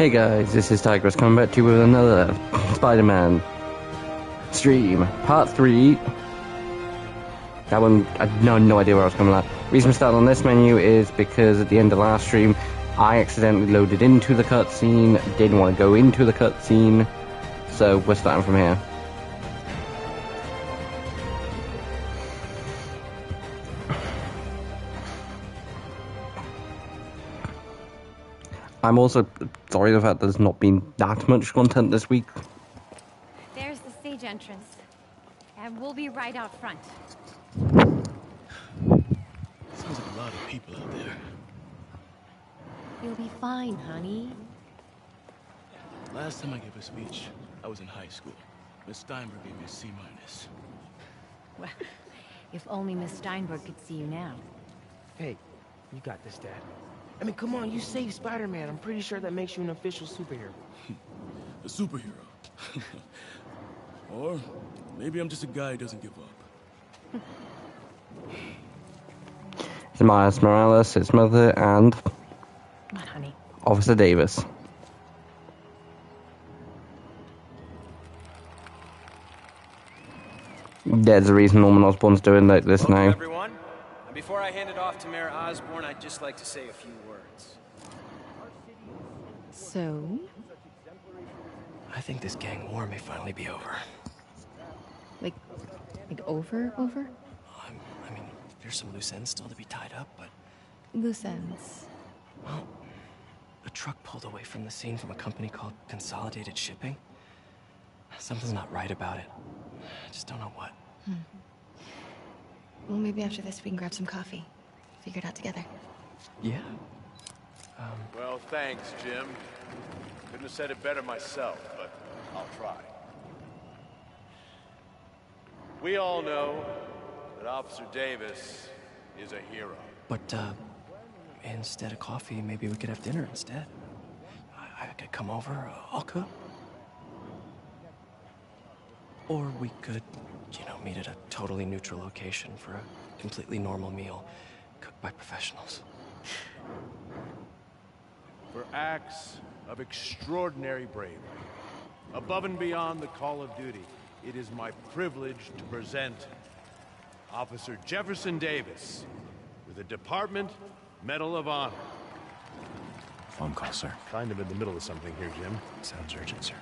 Hey guys, this is Tigress coming back to you with another Spider-Man stream, part 3. That one, I had no idea where I was coming at. The reason we started on this menu is because at the end of last stream, I accidentally loaded into the cutscene, didn't want to go into the cutscene, so we're starting from here. I'm also sorry the fact there's not been that much content this week. There's the stage entrance. And we'll be right out front. Sounds like a lot of people out there. You'll be fine, honey. Last time I gave a speech, I was in high school. Miss Steinberg gave me a C-. Well, if only Miss Steinberg could see you now. Hey, you got this, Dad. I mean, come on, you saved Spider-Man. I'm pretty sure that makes you an official superhero. A superhero. Or maybe I'm just a guy who doesn't give up. It's Miles Morales, its mother, and Come on, honey. Officer Davis. There's a reason Norman Osborn's doing like this Welcome, now. everyone. And before I hand it off to Mayor Osborn, I'd just like to say a few words. So? I think this gang war may finally be over. Like over? I mean, there's some loose ends still to be tied up, but... Loose ends. Well, a truck pulled away from the scene from a company called Consolidated Shipping. Something's not right about it. I just don't know what. Well, maybe after this we can grab some coffee. Figure it out together. Yeah? Well, thanks, Jim. Couldn't have said it better myself, but I'll try. We all know that Officer Davis is a hero. But, instead of coffee, maybe we could have dinner instead. I could come over, I'll cook. Or we could, meet at a totally neutral location for a completely normal meal, cooked by professionals. For acts of extraordinary bravery, above and beyond the call of duty, it is my privilege to present Officer Jefferson Davis with the Department Medal of Honor. Phone call, sir. Kind of in the middle of something here, Jim. Sounds urgent, sir.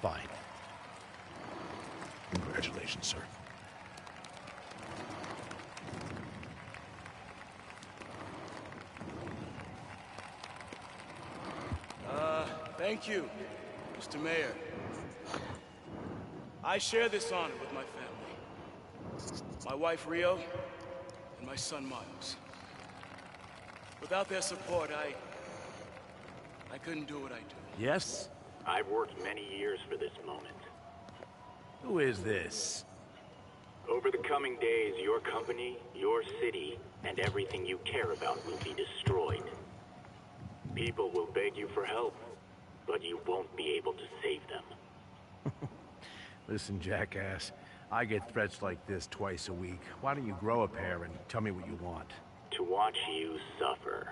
Fine. Congratulations, sir. Thank you, Mr. Mayor. I share this honor with my family. My wife, Rio, and my son, Miles. Without their support, I couldn't do what I do. Yes? I've worked many years for this moment. Who is this? Over the coming days, your company, your city, and everything you care about will be destroyed. People will beg you for help, but you won't be able to save them. Listen, jackass. I get threats like this twice a week. Why don't you grow a pair and tell me what you want? To watch you suffer.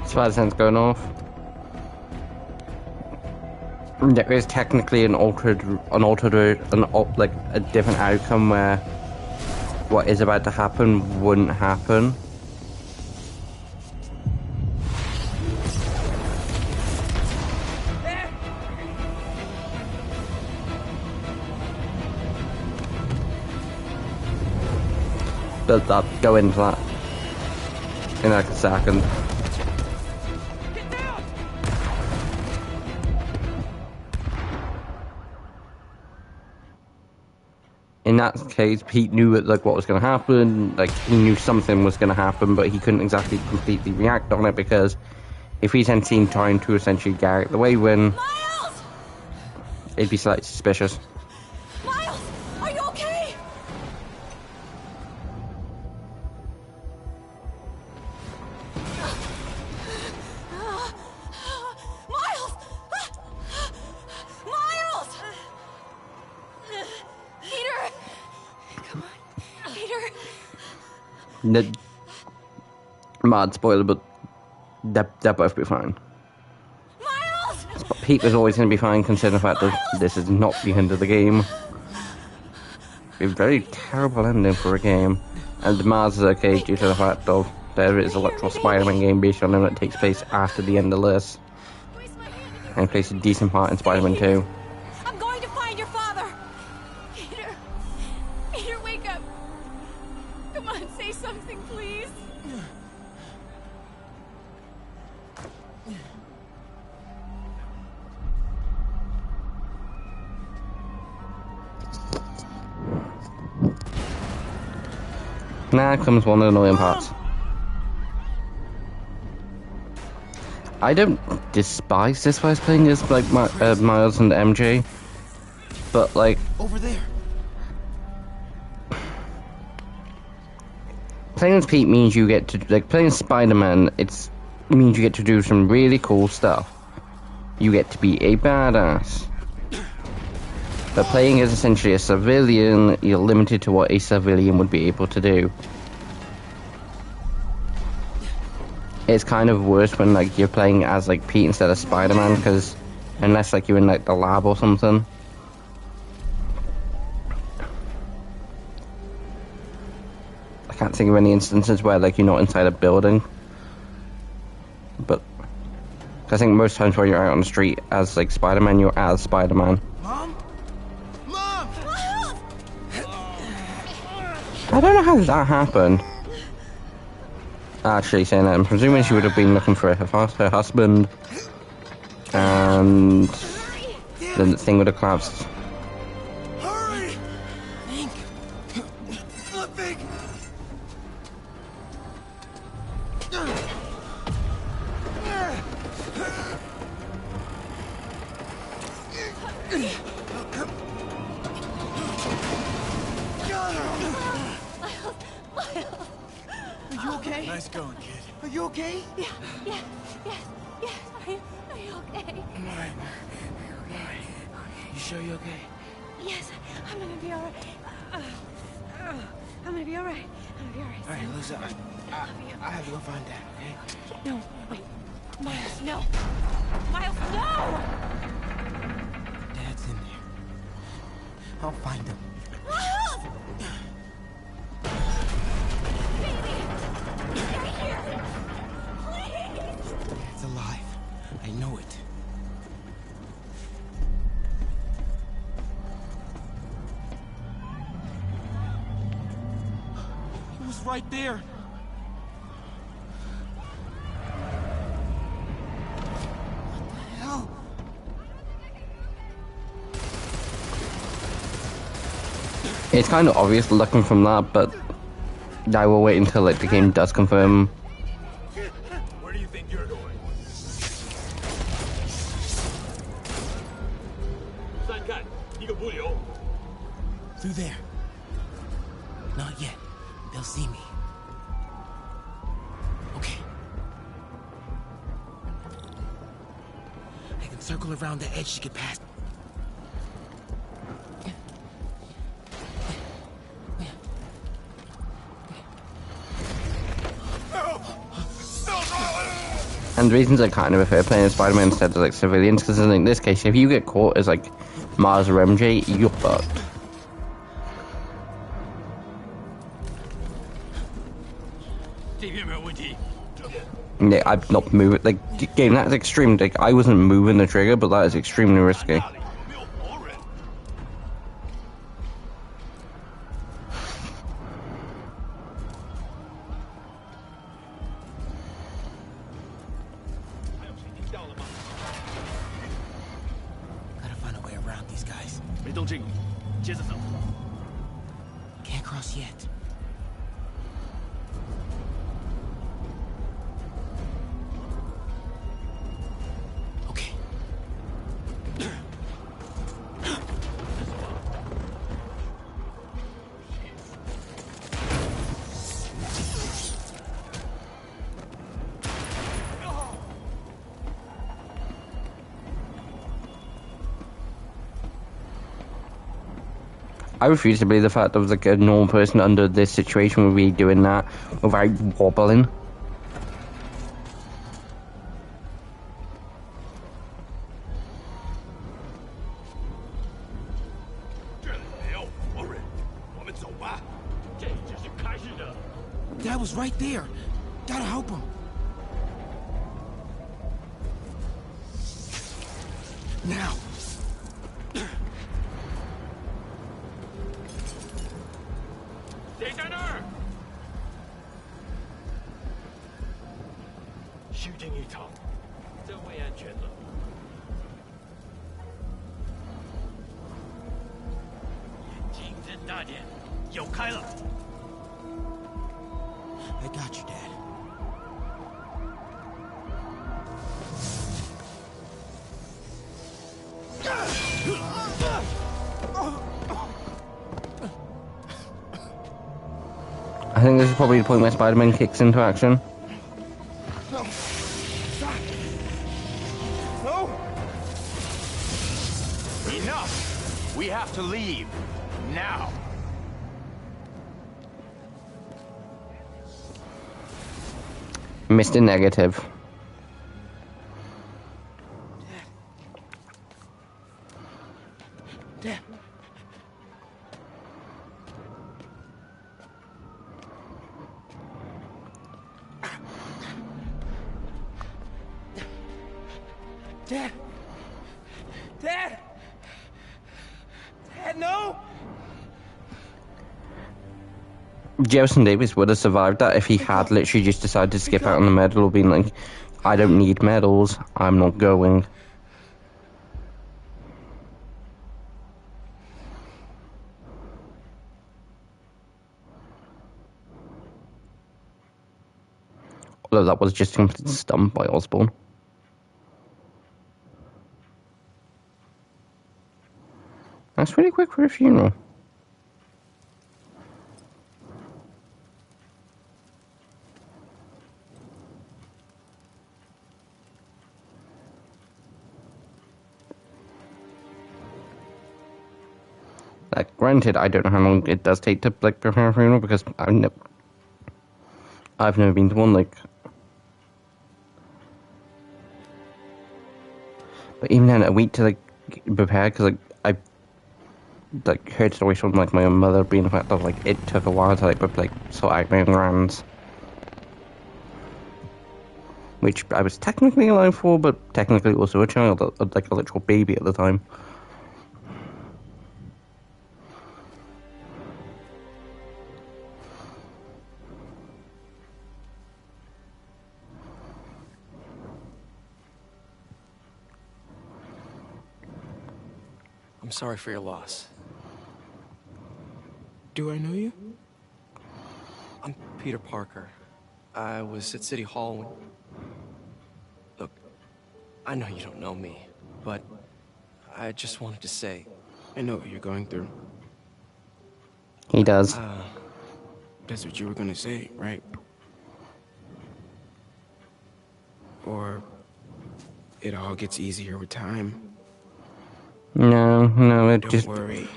Spider-Sense going off. There is technically a different outcome where what is about to happen wouldn't happen. But I'll go into that in like a second. In that case, Pete knew what was going to happen. Like, he knew something was going to happen, but he couldn't exactly completely react on it because if he's then seen trying to essentially get the way when, Miles! it'd be slightly suspicious. Miles! Are you okay? Miles! Miles! Mad spoiler, but they'll both be fine. Miles! But Pete was always going to be fine, considering the fact that this is not the end of the game. A very terrible ending for a game. And Mars is okay due to the fact of there is a literal Spider-Man game based on him that takes place after the end of this. And plays a decent part in Spider-Man 2. I'm going to find your father! Peter! Peter, wake up! Come on, say something, please! Now comes one of the annoying parts. I don't despise this way of playing as like Miles and MJ, but like Over there. playing as Pete means you get to like playing as Spider-Man. It means you get to do some really cool stuff. You get to be a badass. But playing as essentially a civilian, you're limited to what a civilian would be able to do. It's kind of worse when like you're playing as like Pete instead of Spider-Man, because unless like you're in like the lab or something. I can't think of any instances where like you're not inside a building. But I think most times when you're out on the street as like Spider-Man, you're as Spider-Man. Mom? Mom! I don't know how that happened. Actually, saying that, I'm presuming she would have been looking for her husband, and then the thing would have collapsed. Hurry! Flipping! Are you okay? Nice going, kid. Are you okay? Yes. Are you okay? I'm alright. You sure you're okay? Yes, I'm gonna be alright. I'm gonna be alright. I'm gonna be alright. Alright, listen, I have to go find Dad, okay? No, wait. Miles, no. Miles, no! Dad's in there. I'll find him. Miles! Baby! Stay here! Please! Dad's alive. I know it. He was right there. Hell. It's kind of obvious looking from that, but I will wait until like the game does confirm. Where do you think you're going? Through there. Not yet. They'll see me. Okay. I can circle around the edge to get past. And the reasons I kind of prefer playing as Spider-Man instead of like civilians, because in this case, if you get caught as like Miles or MJ, you're fucked. Yeah, I'm not moving. Like, game, that's extreme. Like, I wasn't moving the trigger, but that is extremely risky. Gotta find a way around these guys. Can't cross yet. Okay. I refuse to believe the fact that like a normal person under this situation would be doing that without wobbling. Dad was right there. Gotta help him. Now. I got you, Dad. I think this is probably the point where Spider-Man kicks into action. No. Stop. No. Enough! We have to leave. Now. Mr. Negative. Dad. Dad. Dad. Dad, no. Jefferson Davis would have survived that if he had literally just decided to skip out on the medal or been like, I don't need medals, I'm not going. Although that was just a complete stump by Osborn. That's really quick for a funeral. Like, granted, I don't know how long it does take to like prepare a funeral because I've never been to one. Like, but even then, a week to like prepare because like I like heard stories from like my own mother being the fact that like it took a while to like sort out my own rounds, which I was technically alive for, but technically also a child, like a literal baby at the time. I'm sorry for your loss. Do I know you? I'm Peter Parker. I was at City Hall when... Look, I know you don't know me, but I just wanted to say... I know what you're going through. He does. That's what you were gonna say, right? Or it all gets easier with time. No, it Don't just... worry.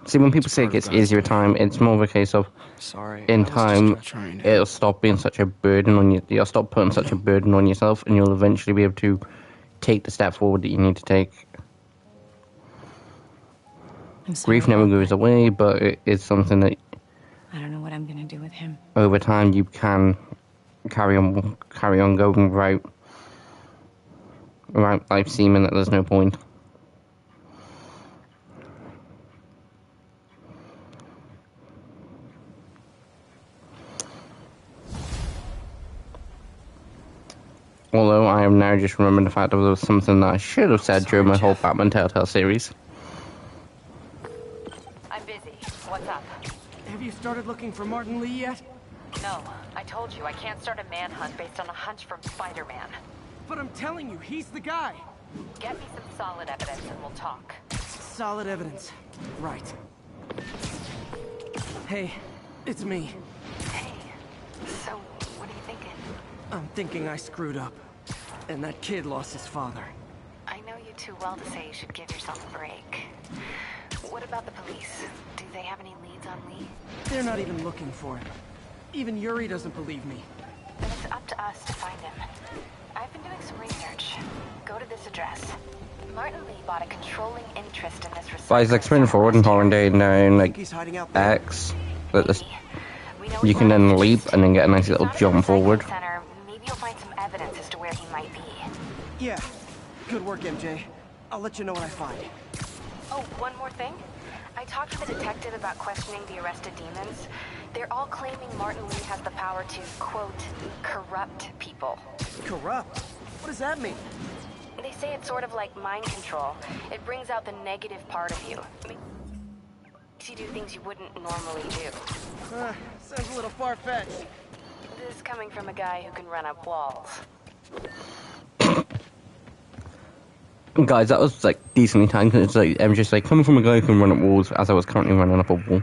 See, when people say it gets easier time, it's more of a case of, Sorry. in time, it'll stop being such a burden on you. You'll stop putting such a burden on yourself, and you'll eventually be able to take the step forward that you need to take. Grief never goes away, but it is something that... I don't know what I'm gonna do with him. Over time, you can carry on going without life seeming that there's no point. Although I am now just remembering the fact that there was something that I should have said during my whole Batman Telltale series. I'm busy. What's up? Have you started looking for Martin Lee yet? No, I told you I can't start a manhunt based on a hunch from Spider-Man. But I'm telling you, he's the guy. Get me some solid evidence and we'll talk. Solid evidence. Right. Hey, it's me. Hey, so what are you thinking? I'm thinking I screwed up. And that kid lost his father. I know you too well to say you should give yourself a break. What about the police? Do they have any leads on Lee? They're not even looking for him. Even Yuri doesn't believe me. Then it's up to us to find him. I've been doing some research. Go to this address. Martin Lee bought a controlling interest in this research. But he's like spinning forward and holding down like He's hiding out there. X. Like this, you can then leap and then get a nice little jump forward. Center. Maybe you'll find some evidence as to where he might be. Yeah. Good work, MJ. I'll let you know what I find. Oh, one more thing. I talked to the detective about questioning the arrested demons. They're all claiming Martin Lee has the power to, quote, corrupt people. Corrupt? What does that mean? They say it's sort of like mind control. It brings out the negative part of you. Makes you do things you wouldn't normally do. Sounds a little far-fetched. This is coming from a guy who can run up walls. Guys, that was like decently timed. It's like I'm just like coming from a guy who can run up walls as I was currently running up a wall.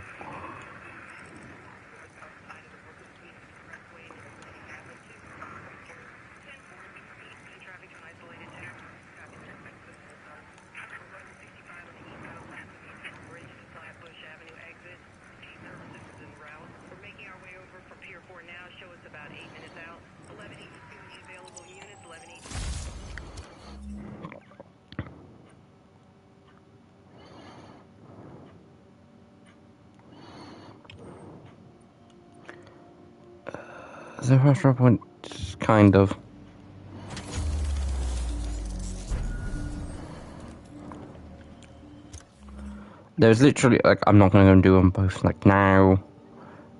The restaurant point, kind of. There's literally, like, I'm not going to go and do them both, like, now.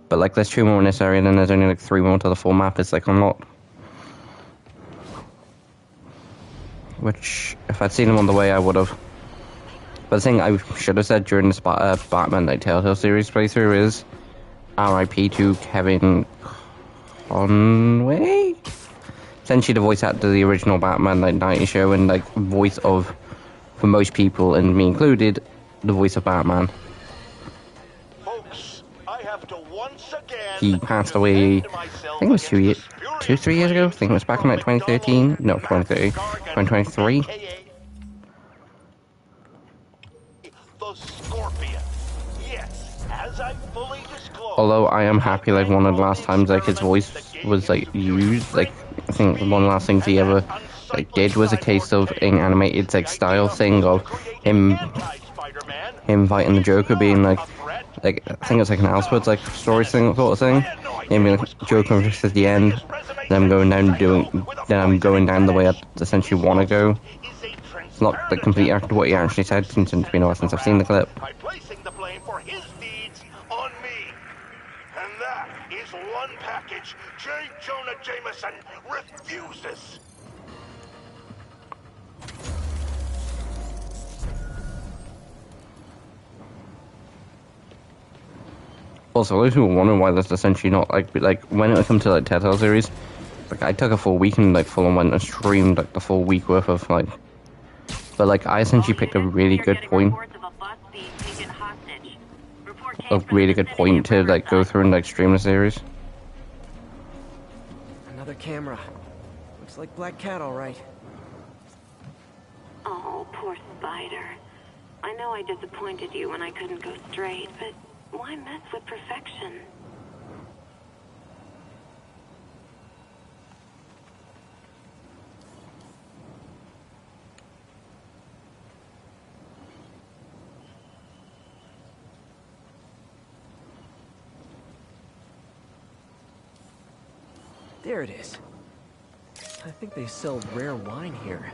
But, like, there's 2 more in this area, and then there's only, like, 3 more to the full map. It's, like, I'm not... Which, if I'd seen them on the way, I would have. But the thing I should have said during this Batman Night Telltale series playthrough is RIP to Kevin Conway? Essentially the voice actor of the original Batman like 90 show and like voice of, for most people and me included, the voice of Batman. Folks, I have to once again he passed away, I think it was 3 years ago. I think it was back in like 2013. No, 2023. The Scorpion. Yes, as I fully disclosed. Although I am happy, like one of the last times like his voice was like used, like I think one of the last things he ever like did was a case of an animated like style thing of him fighting the Joker, being like I think it's like an Elseworlds like story thing sort of thing. Him being like Joker just at the end, then I'm going down the way I essentially want to go. It's not the complete act of what he actually said, since it's been a while since I've seen the clip. By placing the blame for his deeds on me. And that is one package J. Jonah Jameson refuses. Also, those who are wondering why that's essentially not like when it comes to like Telltale series, like I took a full week and like full on went and streamed like the full week worth of like, but like I essentially picked a really good point, to like go through and like stream the series. Another camera. Looks like Black Cat, all right. Oh, poor Spider. I know I disappointed you when I couldn't go straight, but why mess with perfection? There it is. I think they sell rare wine here.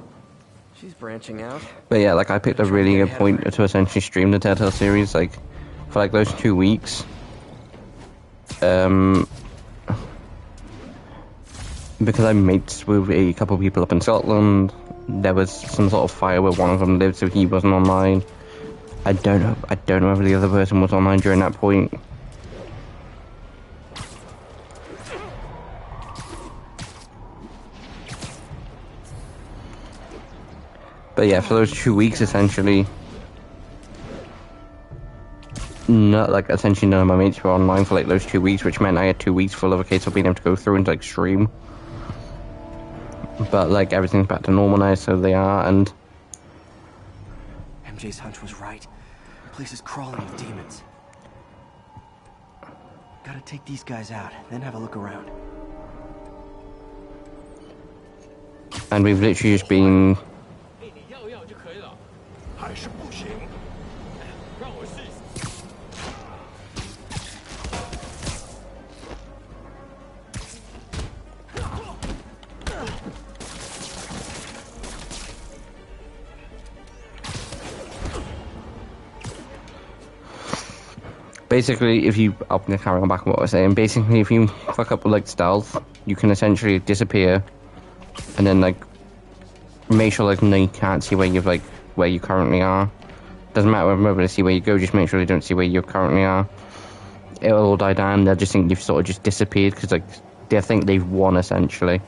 She's branching out. But yeah, like I picked a really good point to essentially stream the Telltale series, like for like those 2 weeks. Because I mates with a couple of people up in Scotland. There was some sort of fire where one of them lived, so he wasn't online. I don't know if the other person was online during that point. But yeah, for those 2 weeks, essentially, essentially none of my mates were online for like those 2 weeks, which meant I had 2 weeks full of a case of being able to go through and like stream. But like everything's back to normal now, so they are, and MJ's hunch was right. place is crawling with demons. Gotta take these guys out, then have a look around. And we've literally just been... Basically, if you... I'm going to carry on back on what I was saying. Basically, if you fuck up with, like, stealth, you can essentially disappear. And then, like, make sure, like, no, you can't see where you've, like, where you currently are. Doesn't matter whether they see where you go, just make sure they don't see where you currently are. It'll all die down, they'll just think you've sort of just disappeared, because, like, they think they've won, essentially.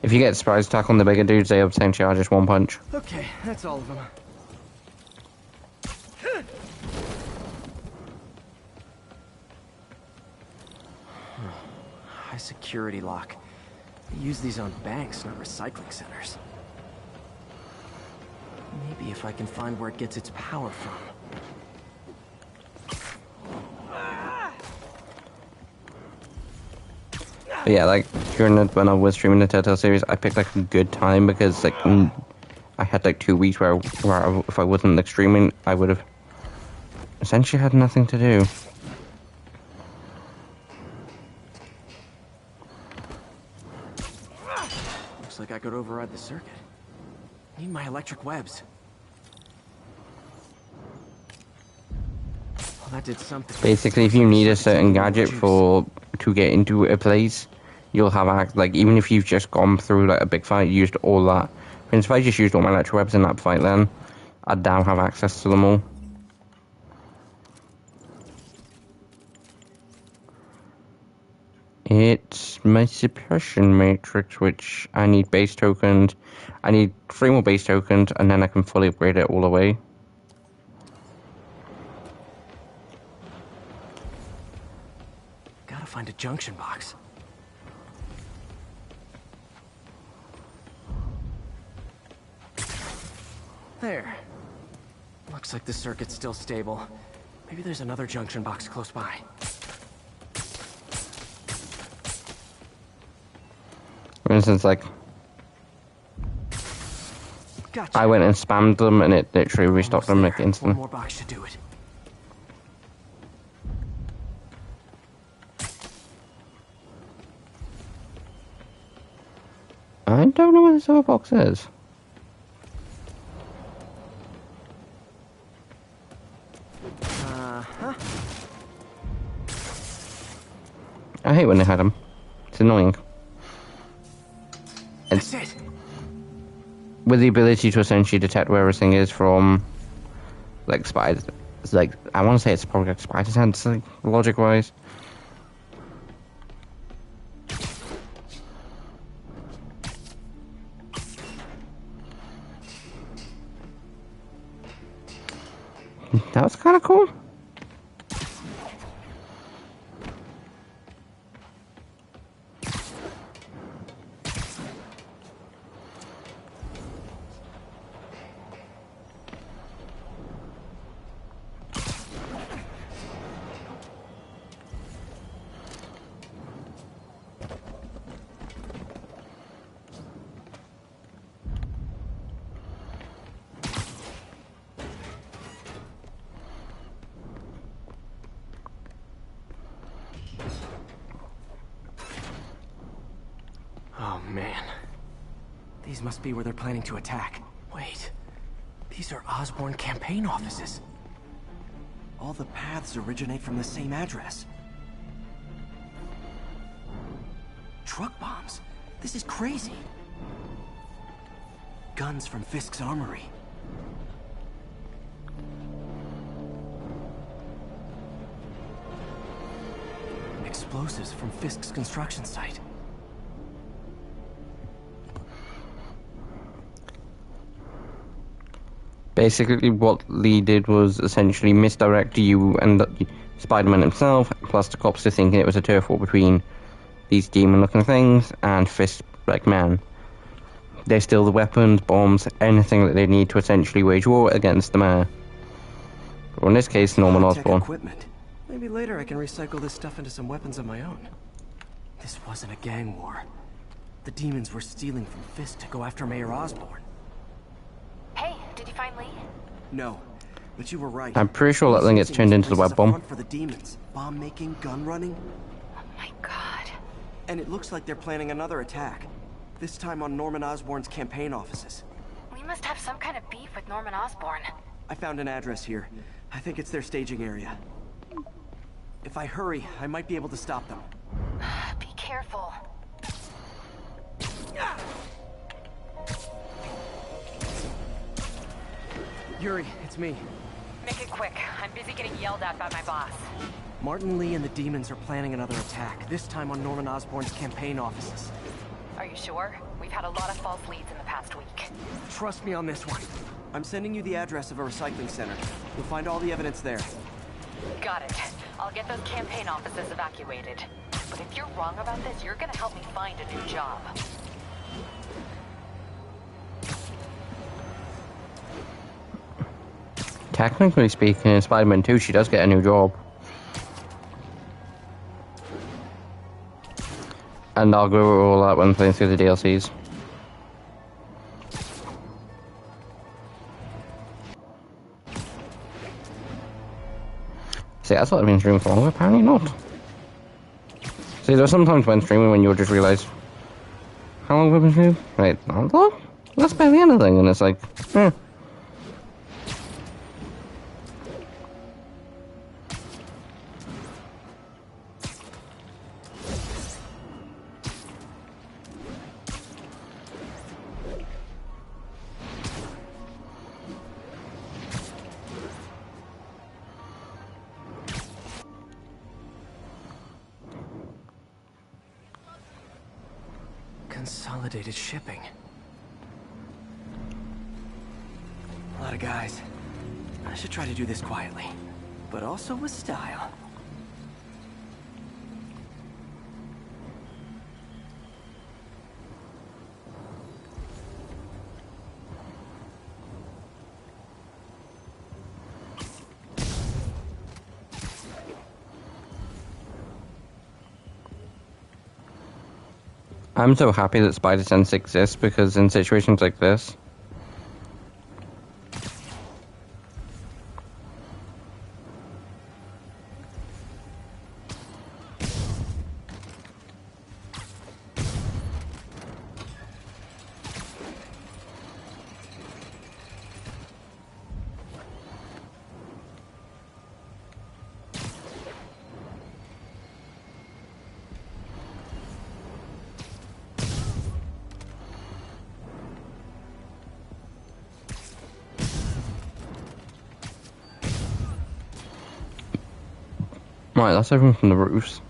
If you get surprise attack on the bigger dudes, they obtain charges one punch. Okay, that's all of them. High security lock. They use these on banks, not recycling centers. Maybe if I can find where it gets its power from. But yeah, like, when I was streaming the Telltale series, I picked, like, a good time, because, like, I had, like, 2 weeks where if I wasn't, like, streaming, I would have essentially had nothing to do. Looks like I could override the circuit. Need my electric webs. Well, that did something. Basically, if you need a certain gadget to get into a place, you'll have, like, even if you've just gone through, like, a big fight, used all that. For instance, if I just used all my electric webs in that fight then, I'd now have access to them all. It's my suppression matrix, which I need base tokens. I need 3 more base tokens, and then I can fully upgrade it all the way. Gotta find a junction box. There. Looks like the circuit's still stable. Maybe there's another junction box close by. For instance, like, Gotcha. I went and spammed them, and it literally restocked them, like, instantly. One more box should do it. I don't know where this other box is. Uh-huh. I hate when they had them. It's annoying. That's it. With the ability to essentially detect where everything is from, like, spiders. It's like, I want to say it's probably like spider sense, like, logic-wise. That was kind of cool. Oh, man. These must be where they're planning to attack. Wait. These are Osborn campaign offices. All the paths originate from the same address. Truck bombs. This is crazy. Guns from Fisk's armory. Explosives from Fisk's construction site. Basically, what Lee did was essentially misdirect you and Spider-Man himself, plus the cops, to thinking it was a turf war between these demon-looking things and Fisk like man. They steal the weapons, bombs, anything that they need to essentially wage war against the mayor. Or in this case, Norman Osborn. Equipment. Maybe later I can recycle this stuff into some weapons of my own. This wasn't a gang war. The demons were stealing from Fisk to go after Mayor Osborn. Hey, did you find Lee? No, but you were right. I'm pretty sure that thing gets turned into the web bomb. For the demons, bomb making, gun running. Oh my god. And it looks like they're planning another attack. This time on Norman Osborn's campaign offices. We must have some kind of beef with Norman Osborn. I found an address here. I think it's their staging area. If I hurry, I might be able to stop them. Be careful. Yuri, it's me. Make it quick. I'm busy getting yelled at by my boss. Martin Lee and the demons are planning another attack, this time on Norman Osborn's campaign offices. Are you sure? We've had a lot of false leads in the past week. Trust me on this one. I'm sending you the address of a recycling center. You'll find all the evidence there. Got it. I'll get those campaign offices evacuated. But if you're wrong about this, you're gonna help me find a new job. Technically speaking, in Spider-Man 2, she does get a new job. And I'll go over all that when playing through the DLCs. See, that's what I've been streaming for long, apparently not. See, there's sometimes when streaming when you'll just realise, how long have we been streaming? Right, not long? That's barely anything, and it's like, eh. Consolidated shipping. A lot of guys. I should try to do this quietly, but also with style. I'm so happy that Spider-Sense exists, because in situations like this, right, that's everything from the roofs.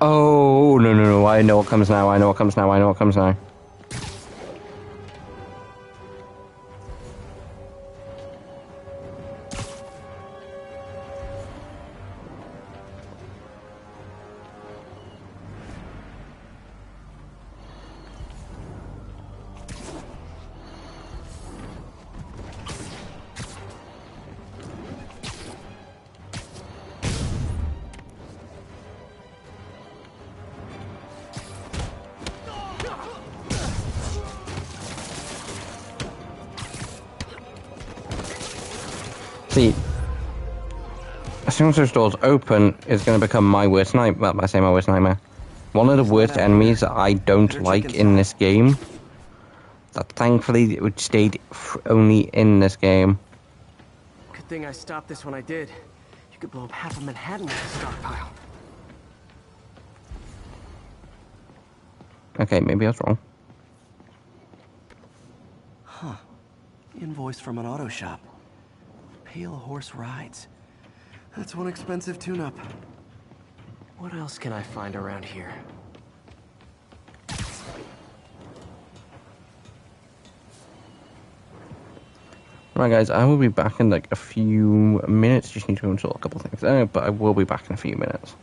Oh, no, I know what comes now, I know what comes now. as soon as those doors open, it's going to become my worst nightmare. Well, I say my worst nightmare. One of the worst enemies that I don't like in this game. That thankfully it stayed only in this game. Good thing I stopped this when I did. You could blow up half of Manhattan with a stockpile. Okay, maybe I was wrong. Huh. Invoice from an auto shop. Pale Horse Rides. That's one expensive tune-up. What else can I find around here? Right, guys, I will be back in like a few minutes. Just need to go and sort a couple things out, but I will be back in a few minutes.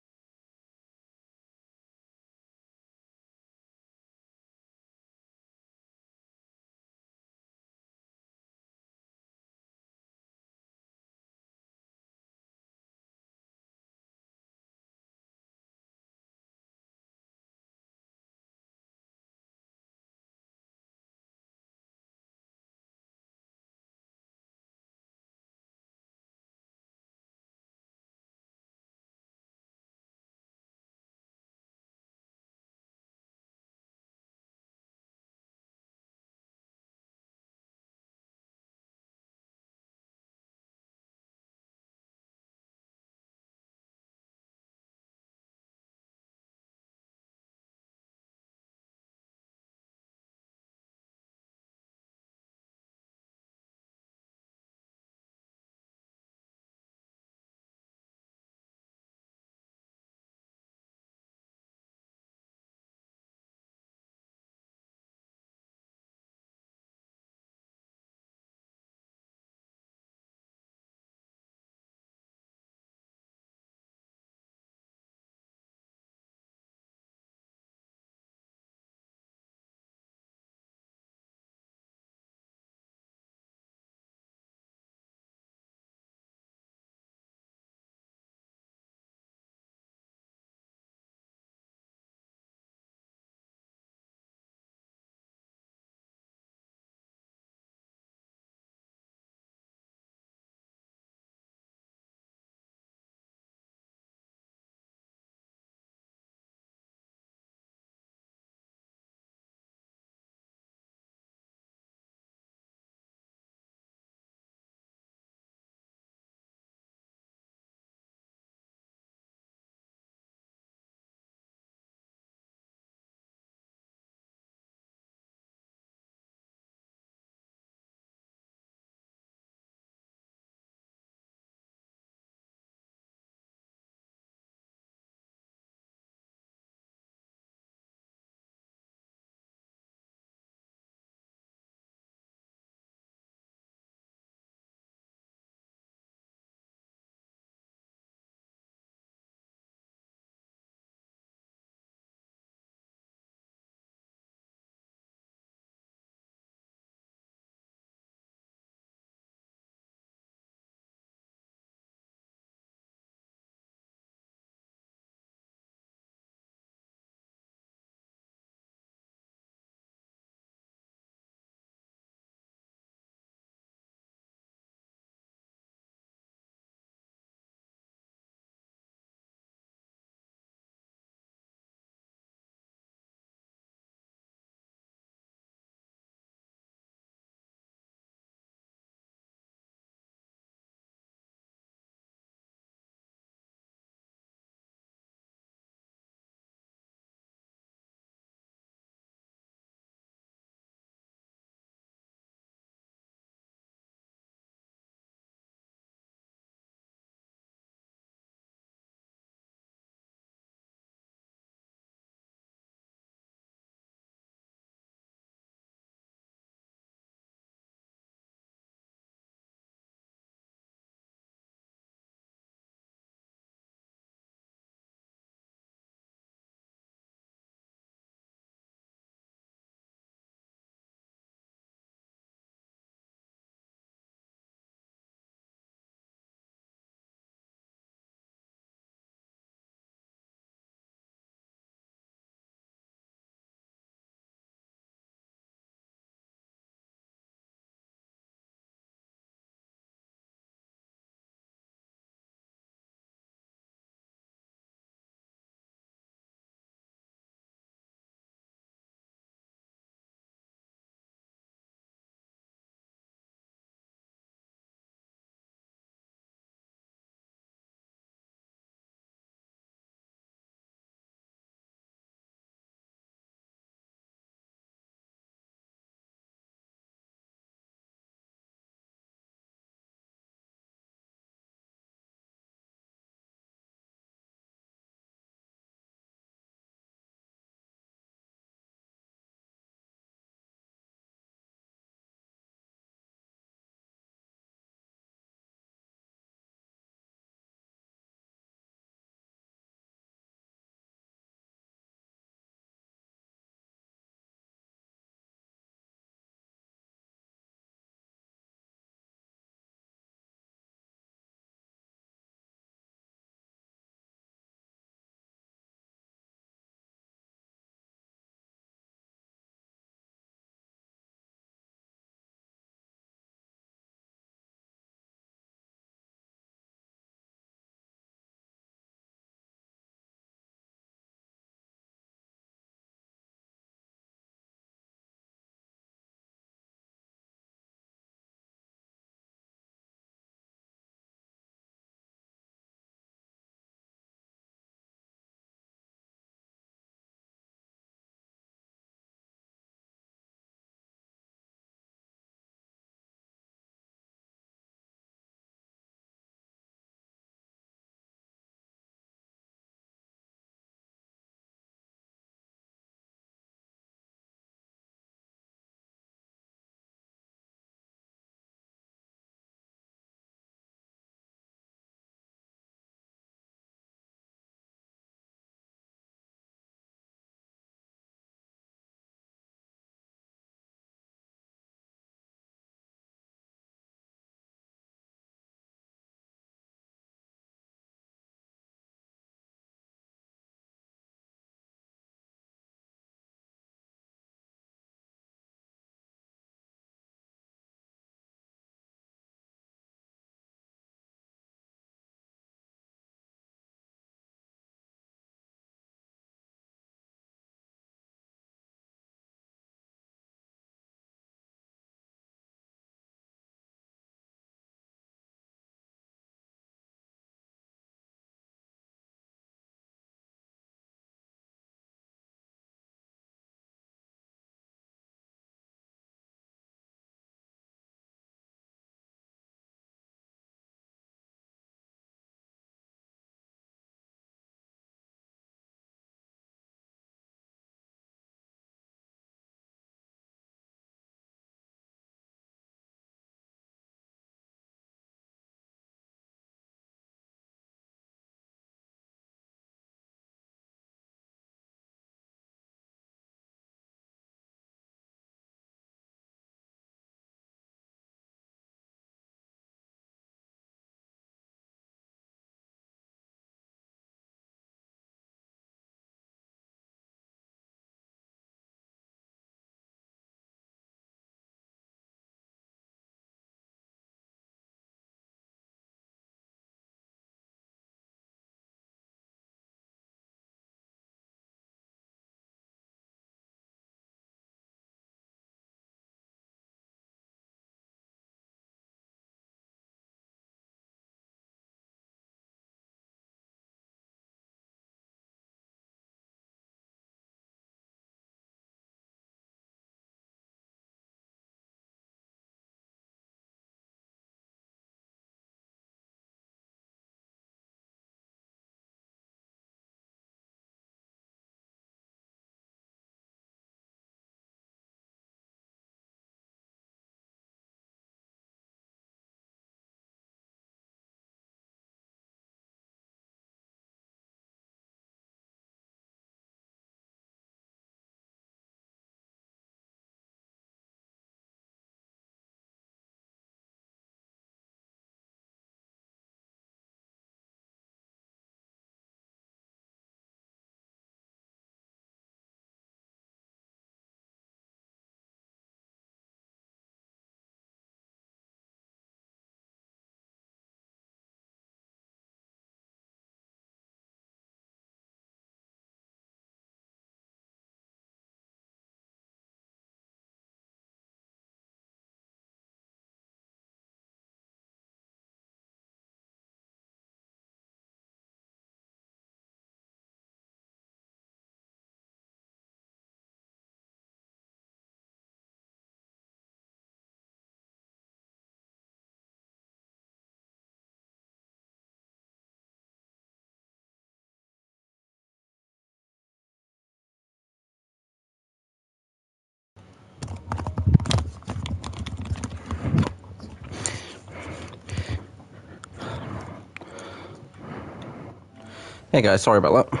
Hey guys, sorry about that.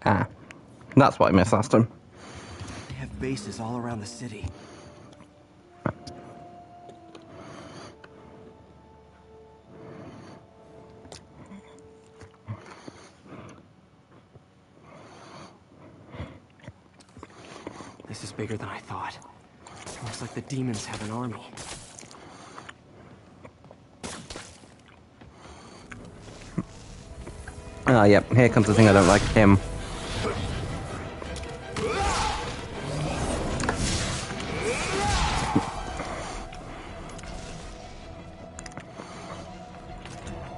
Ah, that's what I missed last time. They have bases all around the city. This is bigger than I thought. Looks like the demons have an army. Ah, yep, here comes the thing I don't like, him.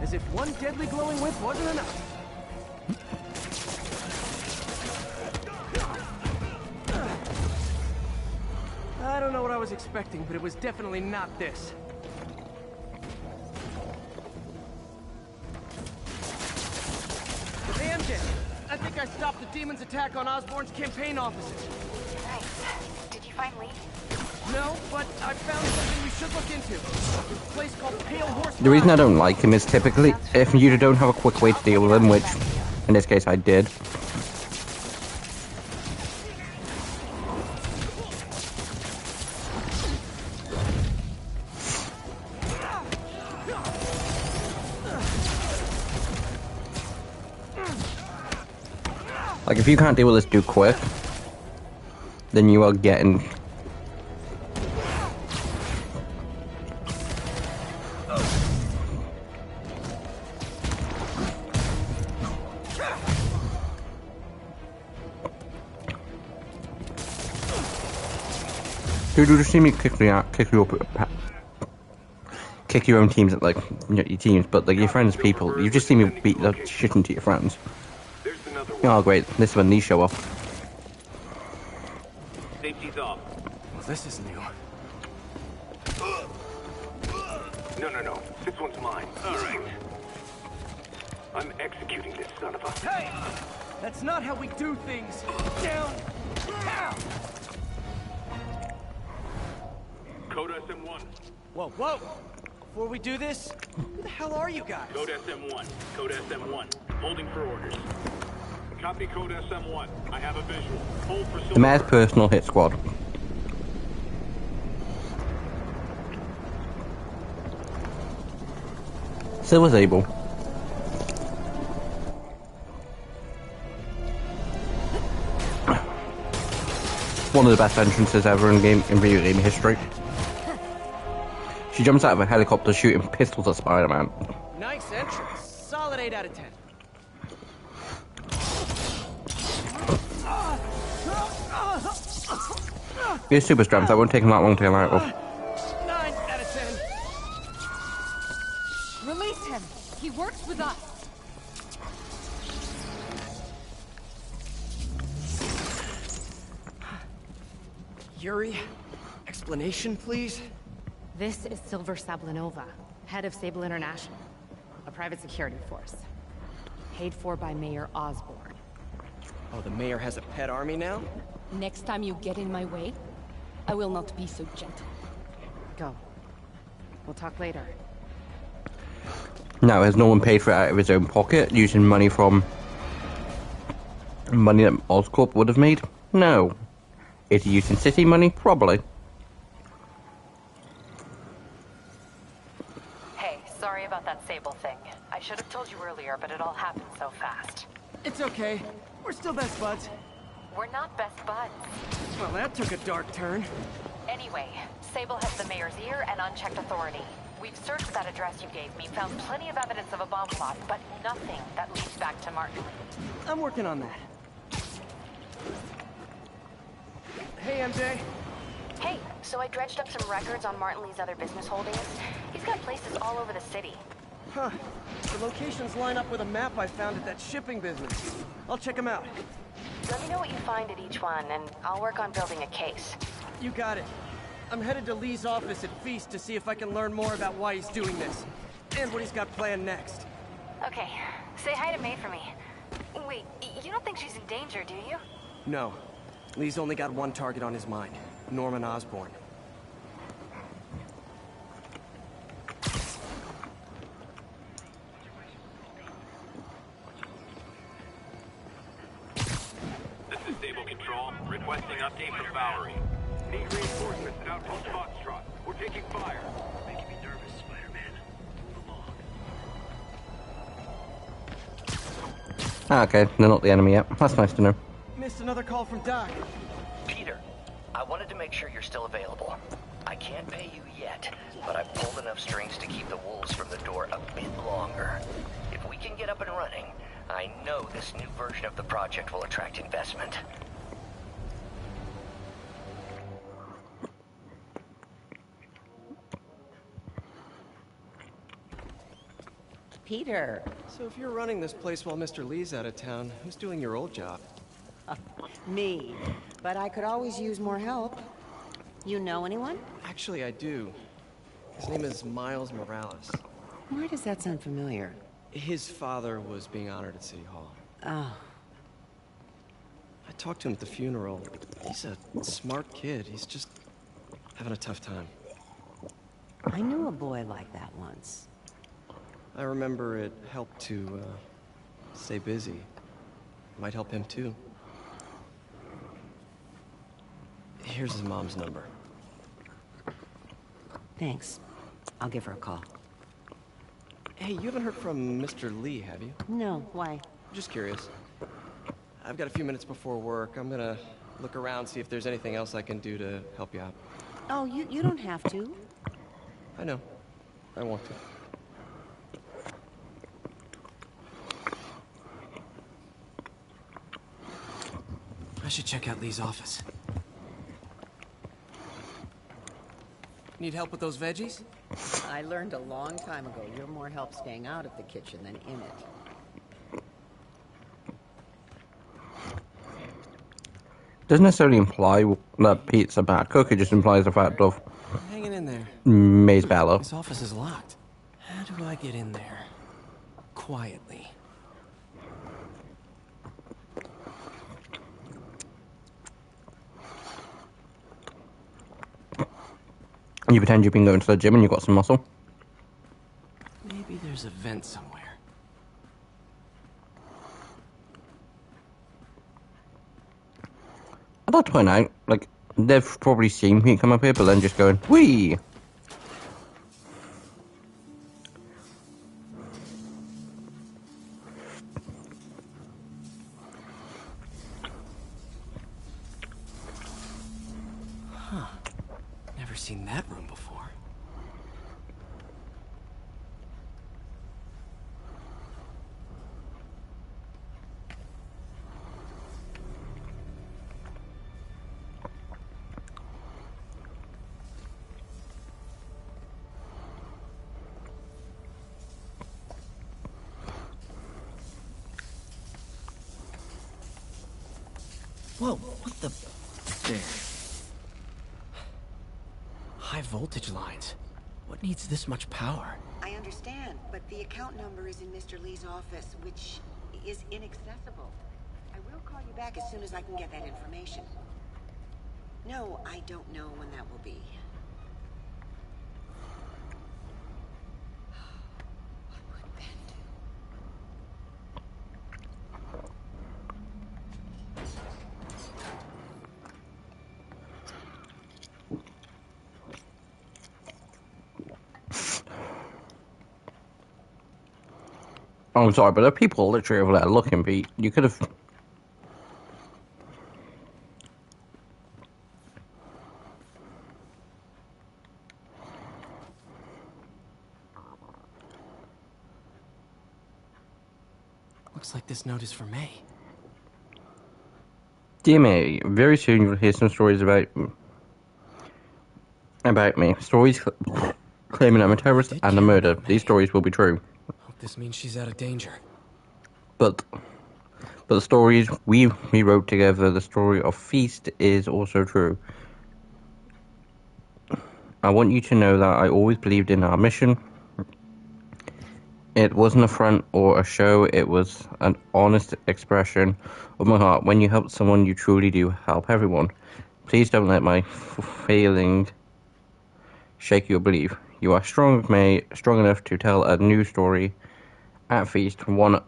As if one deadly glowing whip wasn't enough. I don't know what I was expecting, but it was definitely not this. Hey, MJ, I think I stopped the demon's attack on Osborn's campaign offices. Nice. Did you find Lee? No, but I found something we should look into. This place called Pale Horse. The reason I don't like him is typically if you don't have a quick way to deal with him, which in this case I did. Like, if you can't deal with this dude quick, then you are getting... Dude, you just see me kick your own teams at, like, your teams, but, like, your friends' people, you just see me beat the shit into your friends. Oh, great. This is when these show up. Safety's off. Well, this is new. No. This one's mine. All right. I'm executing this son of a... Hey! That's not how we do things. Down! Down! Code SM1. Whoa! Before we do this, who the hell are you guys? Code SM1. Code SM1. Holding for orders. Copy Code SM1. I have a visual. Hold for The Mayor's personal hit squad. Silver's able. One of the best entrances ever in video game history. She jumps out of a helicopter shooting pistols at Spider-Man. Nice entrance. Solid 8 out of 10. Your super strength, that won't take him that long to get out of. 9 out of 10. Release him. He works with us. Yuri, explanation, please? This is Silver Sablinova, head of Sable International, a private security force. Paid for by Mayor Osborn. Oh, the mayor has a pet army now? Next time you get in my way, I will not be so gentle. Go. We'll talk later. Now, has no one paid for it out of his own pocket, using money from... money that Oscorp would have made? No. Is he using city money? Probably. Hey, sorry about that Sable thing. I should have told you earlier, but it all happened so fast. It's okay. We're still best buds. We're not best buds. Well, that took a dark turn. Anyway, Sable has the mayor's ear and unchecked authority. We've searched that address you gave me, found plenty of evidence of a bomb plot, but nothing that leads back to Martin Lee. I'm working on that. Hey, MJ. Hey, so I dredged up some records on Martin Lee's other business holdings. He's got places all over the city. Huh. The locations line up with a map I found at that shipping business. I'll check them out. Let me know what you find at each one, and I'll work on building a case. You got it. I'm headed to Lee's office at Feast to see if I can learn more about why he's doing this. And what he's got planned next. Okay, say hi to May for me. Wait, you don't think she's in danger, do you? No. Lee's only got one target on his mind. Norman Osborn. This is Stable Control. Requesting update from Bowery. Need reinforcements at Outpost Foxtrot. We're taking fire. Making me nervous, Spider-Man. Move along. Ah, okay, they're not the enemy yet. That's nice to know. Missed another call from Doc. Peter, I wanted to make sure you're still available. I can't pay you yet, but I've pulled enough strings to keep the wolves from the door a bit longer. If we can get up and running, I know this new version of the project will attract investment. Peter. So if you're running this place while Mr. Lee's out of town, who's doing your old job? Me. But I could always use more help. You know anyone? Actually, I do. His name is Miles Morales. Why does that sound familiar? His father was being honored at City Hall. Oh. I talked to him at the funeral. He's a smart kid. He's just having a tough time. I knew a boy like that once. I remember it helped to, stay busy. Might help him, too. Here's his mom's number. Thanks. I'll give her a call. Hey, you haven't heard from Mr. Lee, have you? No, why? Just curious. I've got a few minutes before work. I'm gonna look around, see if there's anything else I can do to help you out. Oh, you don't have to. I know. I want to. I should check out Lee's office. Need help with those veggies? I learned a long time ago you're more help staying out of the kitchen than in it. Doesn't necessarily imply that Pete's a bad cook, it just implies the fact of Hanging in there. May's Bella. This office is locked. How do I get in there? Quietly. You pretend you've been going to the gym and you've got some muscle. Maybe there's a vent somewhere. I'd like to point out, like, they've probably seen me come up here, but then just going, whee! Huh. Never seen that room before. Whoa, what the... There. High voltage lines. What needs this much power? I understand, but the account number is in Mr. Lee's office, which is inaccessible. I will call you back as soon as I can get that information. No, I don't know when that will be. What would Ben do? I'm sorry, but there are people literally over there looking, Pete. You could have... Looks like this note is for May. Dear May, very soon you'll hear some stories about me. Stories claiming I'm a terrorist and a murderer. These stories will be true. Hope this means she's out of danger. But the stories we wrote together, the story of Feast, is also true. I want you to know that I always believed in our mission. It wasn't a front or a show, it was an honest expression of my heart. When you help someone, you truly do help everyone. Please don't let my failing shake your belief. You are strong enough to tell a new story at Feast, one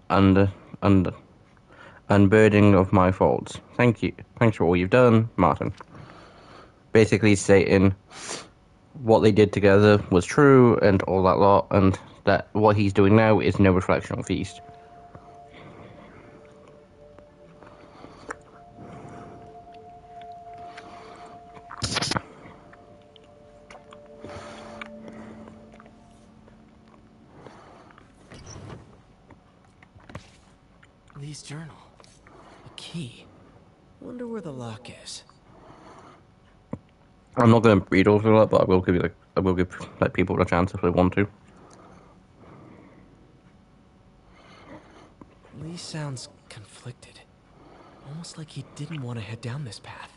unburdening of my faults. Thank you. Thanks for all you've done, Martin. Basically stating what they did together was true and all that lot, and that what he's doing now is no reflection on Feast. Lee's journal. A key. Wonder where the lock is. I'm not going to read all of that, but I will give people a chance if they want to. Lee sounds conflicted. Almost like he didn't want to head down this path.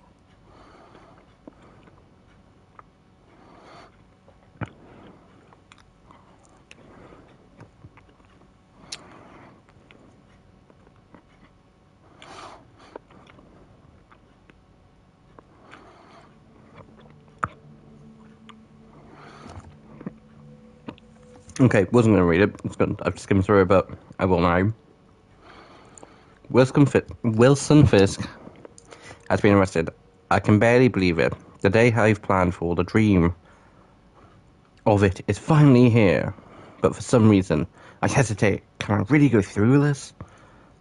Okay, wasn't going to read it. I've skimmed through it, but I will now. Wilson Fisk has been arrested. I can barely believe it. The day I've planned for, the dream of it, is finally here. But for some reason, I hesitate. Can I really go through this?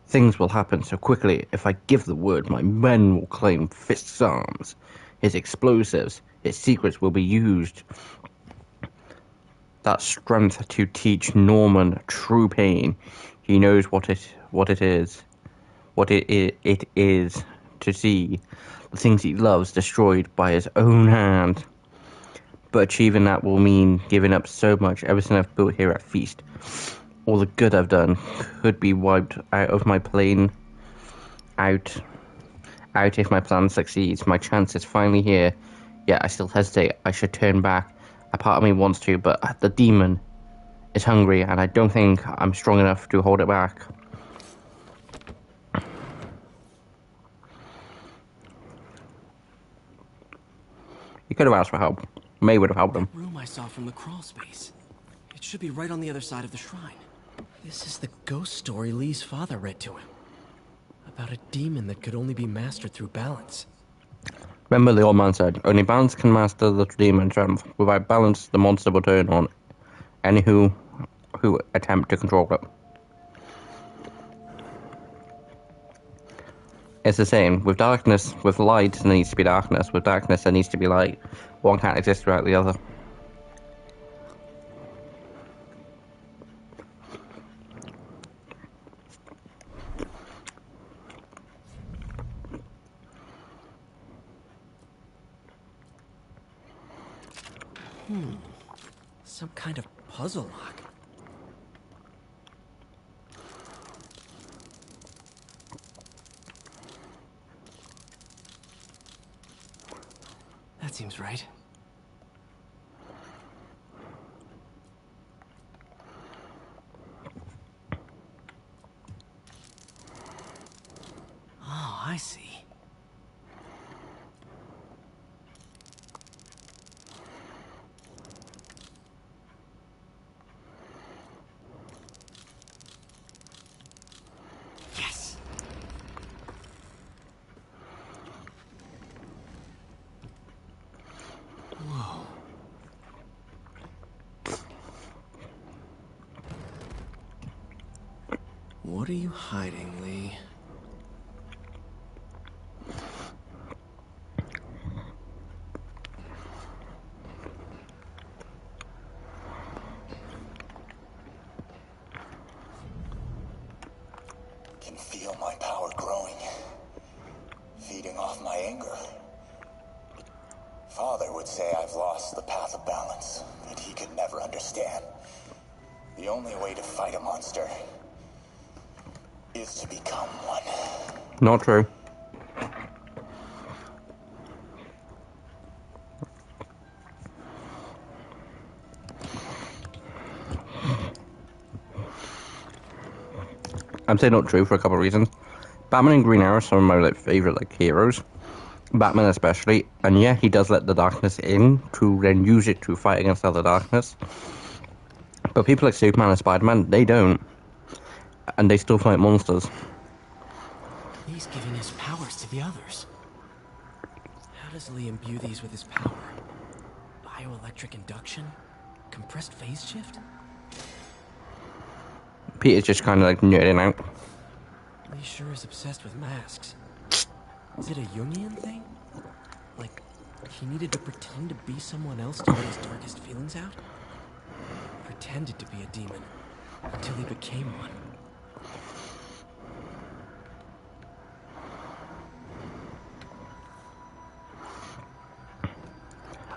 Things will happen so quickly. If I give the word, my men will claim Fisk's arms. His explosives, his secrets will be used. That strength to teach Norman true pain. He knows what it is to see the things he loves destroyed by his own hand. But achieving that will mean giving up so much, everything I've built here at Feast. All the good I've done could be wiped out of my plane. Out if my plan succeeds. My chance is finally here. Yet I still hesitate. I should turn back. A part of me wants to, but the demon is hungry, and I don't think I'm strong enough to hold it back. He could have asked for help. May would have helped him. That room I saw from the crawl space. It should be right on the other side of the shrine. This is the ghost story Lee's father read to him. About a demon that could only be mastered through balance. Remember the old man said, only balance can master the demon strength. Without balance, the monster will turn on any who attempt to control it. It's the same. With darkness, with light, there needs to be darkness. With darkness, there needs to be light. One can't exist without the other. Some kind of puzzle lock. That seems right. Oh, I see. What are you hiding, Lee? Can feel my power growing, feeding off my anger. Father would say I've lost the path of balance, that he could never understand. The only way to fight a monster is to become one. Not true. I'm saying not true for a couple of reasons. Batman and Green Arrow are some of my favorite heroes. Batman especially, and yeah, he does let the darkness in to then use it to fight against other darkness. But people like Superman and Spider-Man, they don't. And they still fight monsters. He's giving his powers to the others. How does Lee imbue these with his power? Bioelectric induction? Compressed phase shift? Peter's just kind of nerding out. Lee sure is obsessed with masks. Is it a Jungian thing? Like, he needed to pretend to be someone else to let his darkest feelings out? Pretended to be a demon until he became one.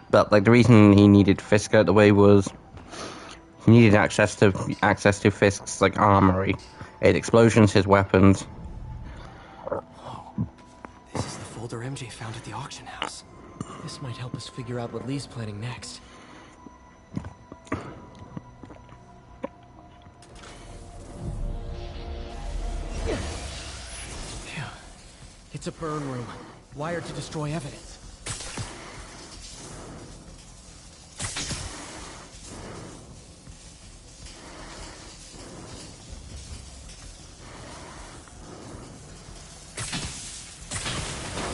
But the reason he needed Fisk out the way was he needed access to Fisk's armory, his explosions, his weapons. This is the folder MJ found at the auction house. This might help us figure out what Lee's planning next. Phew. It's a burn room, wired to destroy evidence.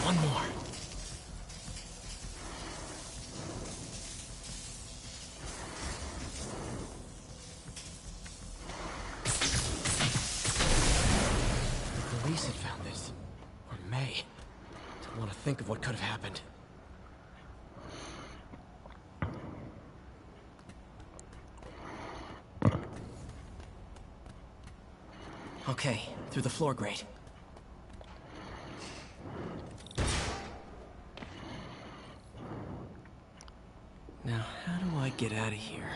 One more. The police had found this. Or May. Don't want to think of what could have happened. Okay, through the floor grate. Now, how do I get out of here?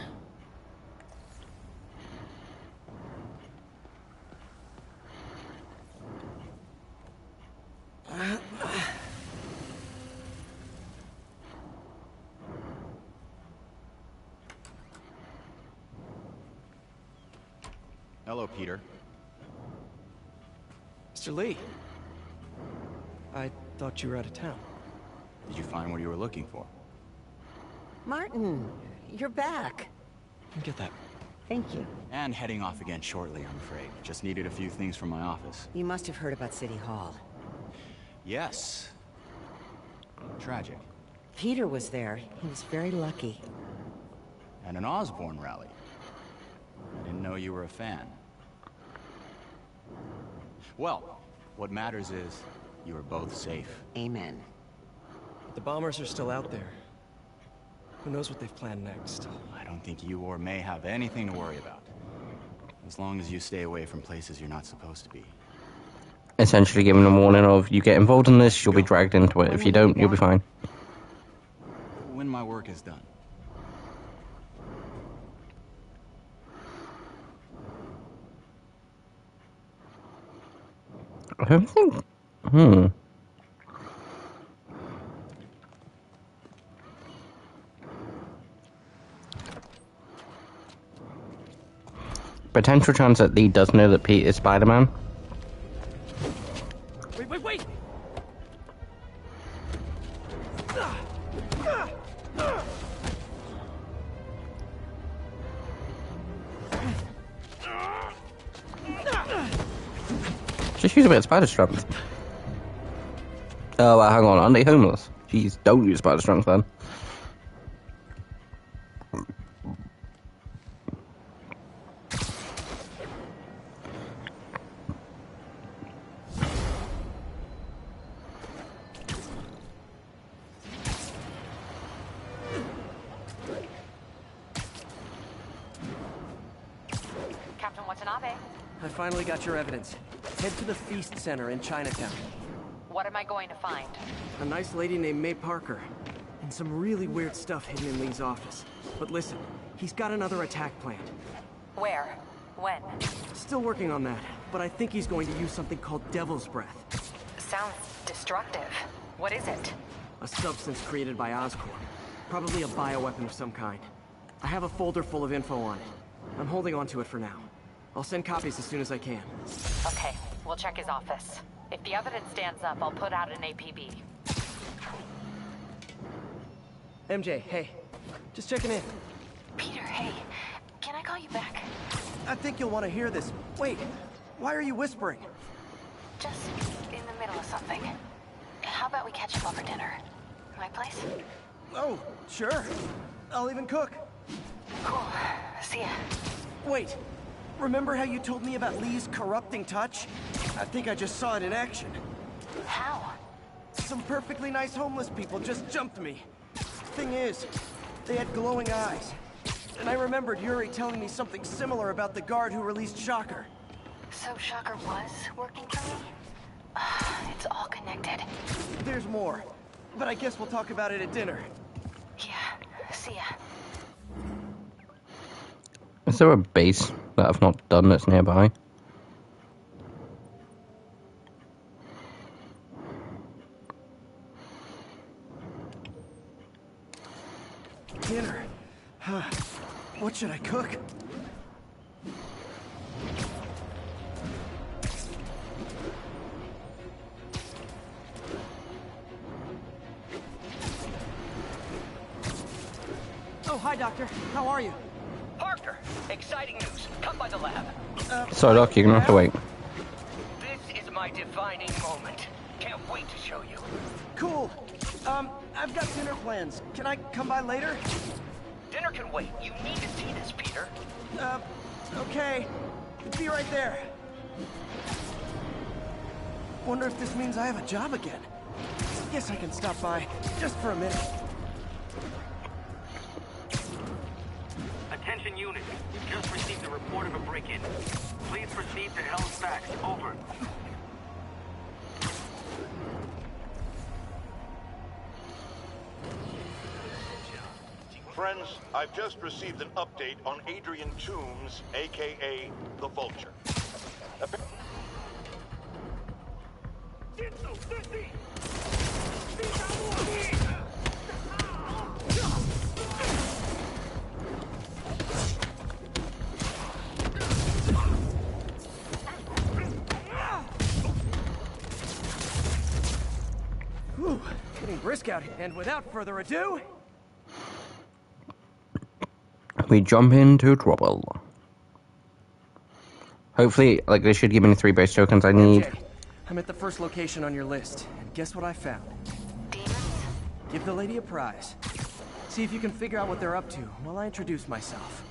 Hello, Peter. Mr. Lee. I thought you were out of town. Did you find what you were looking for? Martin, you're back. Get that. Thank you. And heading off again shortly, I'm afraid. Just needed a few things from my office. You must have heard about City Hall. Yes. Tragic. Peter was there. He was very lucky. At an Osborn rally. I didn't know you were a fan. Well, what matters is you are both safe. Amen. The bombers are still out there. Who knows what they've planned next? I don't think you or May have anything to worry about. As long as you stay away from places you're not supposed to be. Essentially giving them a warning of, you get involved in this, you'll be dragged into it. If you don't, you'll be fine. When my work is done. I don't think... Potential chance that Lee does know that Pete is Spider-Man. Wait! Just use a bit of spider strength. Oh, hang on, aren't they homeless? Jeez, don't use spider strength then. Captain Watanabe. I finally got your evidence. Head to the Feast Center in Chinatown. What am I going to find? A nice lady named May Parker. And some really weird stuff hidden in Lee's office. But listen, he's got another attack planned. Where? When? Still working on that, but I think he's going to use something called Devil's Breath. Sounds destructive. What is it? A substance created by Oscorp. Probably a bioweapon of some kind. I have a folder full of info on it. I'm holding on to it for now. I'll send copies as soon as I can. Okay, we'll check his office. If the evidence stands up, I'll put out an APB. MJ, hey. Just checking in. Peter, hey. Can I call you back? I think you'll want to hear this. Wait, why are you whispering? Just in the middle of something. How about we catch up over dinner? My place? Oh, sure. I'll even cook. Cool. See ya. Wait, remember how you told me about Lee's corrupting touch? I think I just saw it in action. How? Some perfectly nice homeless people just jumped me. Thing is, they had glowing eyes. And I remembered Yuri telling me something similar about the guard who released Shocker. So Shocker was working for me? It's all connected. There's more, but I guess we'll talk about it at dinner. Yeah, see ya. Is there a base that I've not done that's nearby? Dinner. What should I cook? Oh, hi, Doctor. How are you? Parker, exciting news. Come by the lab. Sorry, Doc, you're gonna have to wait. This is my defining moment. Can't wait to show you. Cool. I've got dinner plans. Can I come by later? Dinner can wait. You need to see this, Peter. Okay. Be right there. Wonder if this means I have a job again. Guess I can stop by, just for a minute. Attention units. Just received a report of a break-in. Please proceed to Halifax. Over. Friends, I've just received an update on Adrian Toombs, aka the Vulture. Whew, getting brisk out here. And without further ado, we jump into trouble. Hopefully, like, they should give me the 3 base tokens I need. MJ, I'm at the first location on your list, and guess what I found? Demons? Give the lady a prize. See if you can figure out what they're up to while I introduce myself.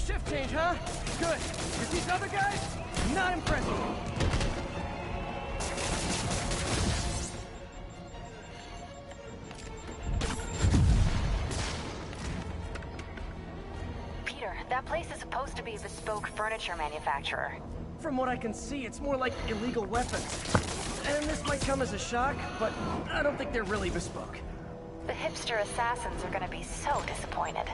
a shift change, huh? Good. 'Cause these other guys, not impressed. Peter, that place is supposed to be a bespoke furniture manufacturer. From what I can see, it's more like illegal weapons. And this might come as a shock, but I don't think they're really bespoke. The hipster assassins are gonna be so disappointed.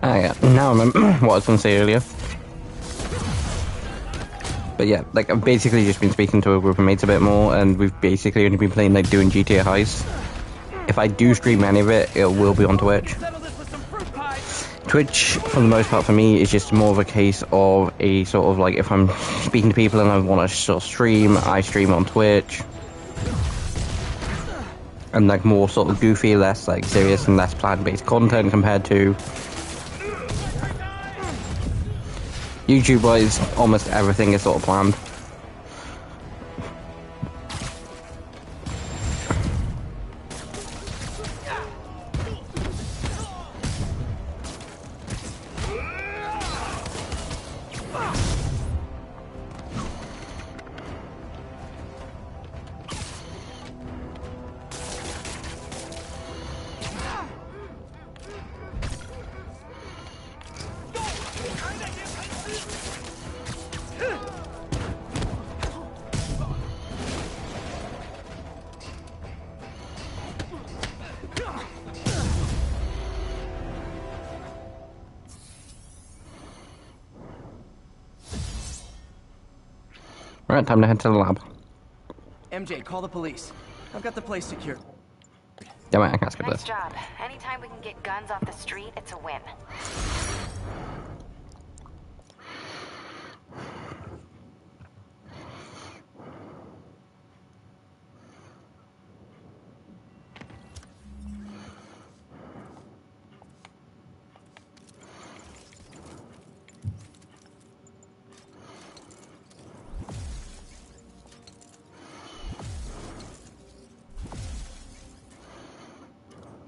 Ah, yeah. Now I remember what I was going to say earlier. But yeah, like, I've basically just been speaking to a group of mates a bit more, and we've basically only been playing, like, doing GTA heists. If I do stream any of it, it will be on Twitch. Twitch, for the most part for me, is just more of a case of a sort of, like, if I'm speaking to people and I want to sort of stream, I stream on Twitch. And, like, more sort of goofy, less, like, serious and less plan-based content compared to YouTube-wise, almost everything is sort of planned. Alright, time to head to the lab. MJ, call the police. I've got the place secured. Damn it, I can't skip Nice this. job. Anytime we can get guns off the street, it's a win.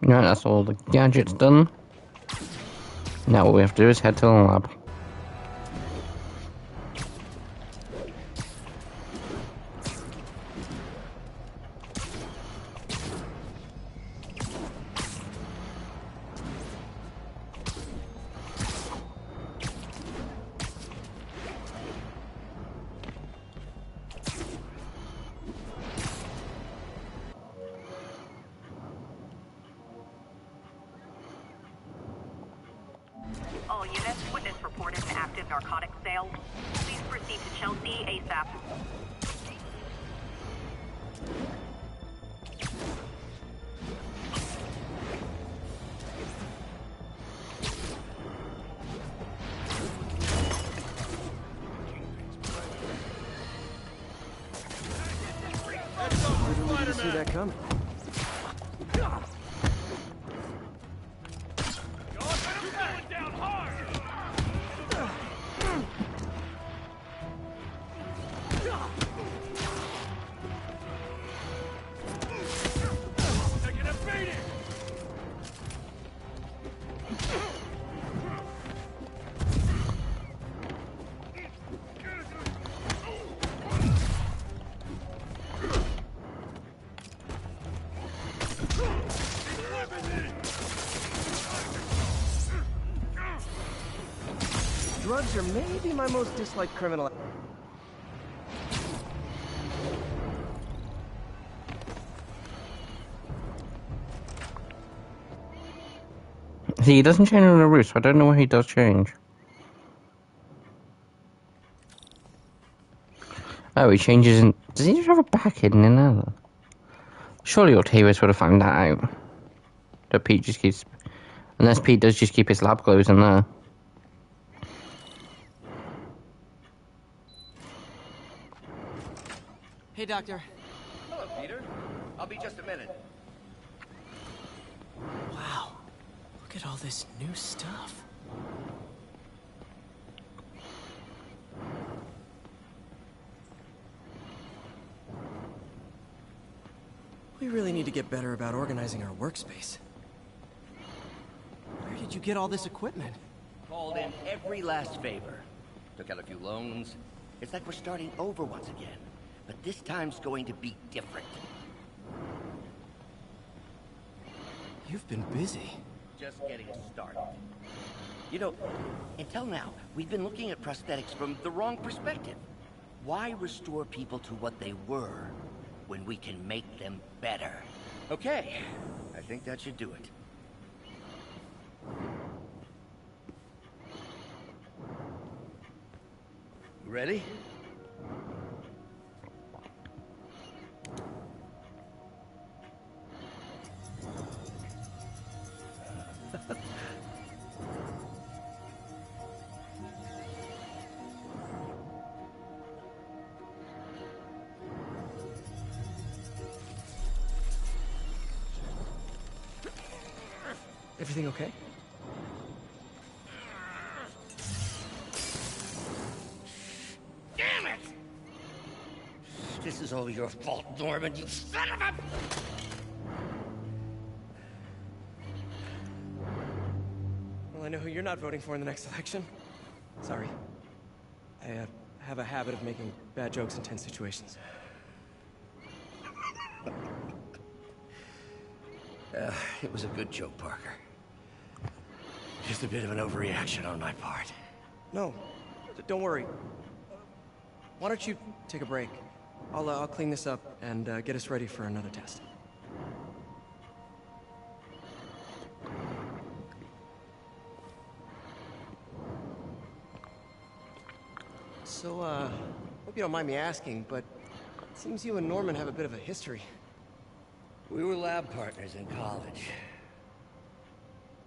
Right, that's all the gadgets done. Now all we have to do is head to the lab. All units, witness reported an active narcotics sale. Please proceed to Chelsea ASAP. Didn't see that coming. Drugs are maybe my most disliked criminal. See, he doesn't change on the roof, so I don't know where he does change. Oh, he changes in... Does he just have a back hidden in there? Surely Octavius would have found that out. That Pete just keeps... Unless Pete does just keep his lab clothes in there. Hey, Doctor. Hello, Peter. I'll be just a minute. Wow. Look at all this new stuff. We really need to get better about organizing our workspace. Where did you get all this equipment? Called in every last favor. Took out a few loans. It's like we're starting over once again. But this time's going to be different. You've been busy. Just getting started. You know, until now, we've been looking at prosthetics from the wrong perspective. Why restore people to what they were when we can make them better? Okay, I think that should do it. You ready? Everything okay? Damn it! This is all your fault, Norman, you son of a... Well, I know who you're not voting for in the next election. Sorry. I have a habit of making bad jokes in tense situations. It was a good joke, Parker. Just a bit of an overreaction on my part. No, don't worry. Why don't you take a break? I'll clean this up and get us ready for another test. So, hope you don't mind me asking, but it seems you and Norman have a bit of a history. We were lab partners in college.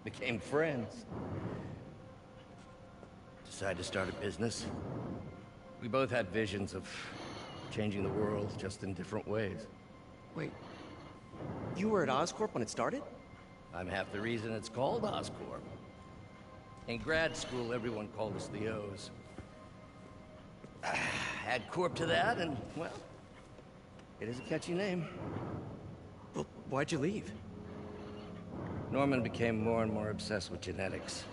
Became friends. Decided to start a business. We both had visions of changing the world, just in different ways. Wait, you were at Oscorp when it started? I'm half the reason it's called Oscorp. In grad school, everyone called us the O's. Add Corp to that, and, well, it is a catchy name. Well, why'd you leave? Norman became more and more obsessed with genetics.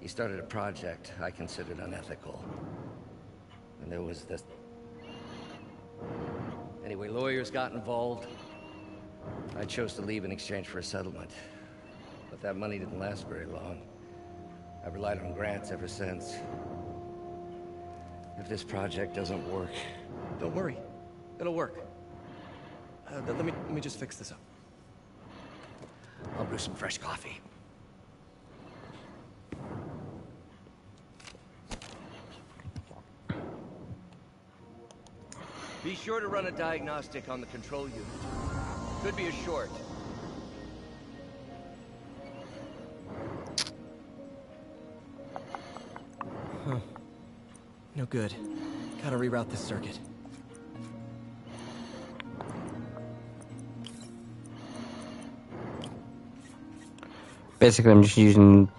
He started a project I considered unethical. And there was this... Anyway, lawyers got involved. I chose to leave in exchange for a settlement. But that money didn't last very long. I've relied on grants ever since. If this project doesn't work... Don't worry. It'll work. Let me just fix this up. I'll brew some fresh coffee. Be sure to run a diagnostic on the control unit. Could be a short. Huh. No good. Gotta reroute this circuit. Basically, I'm just using...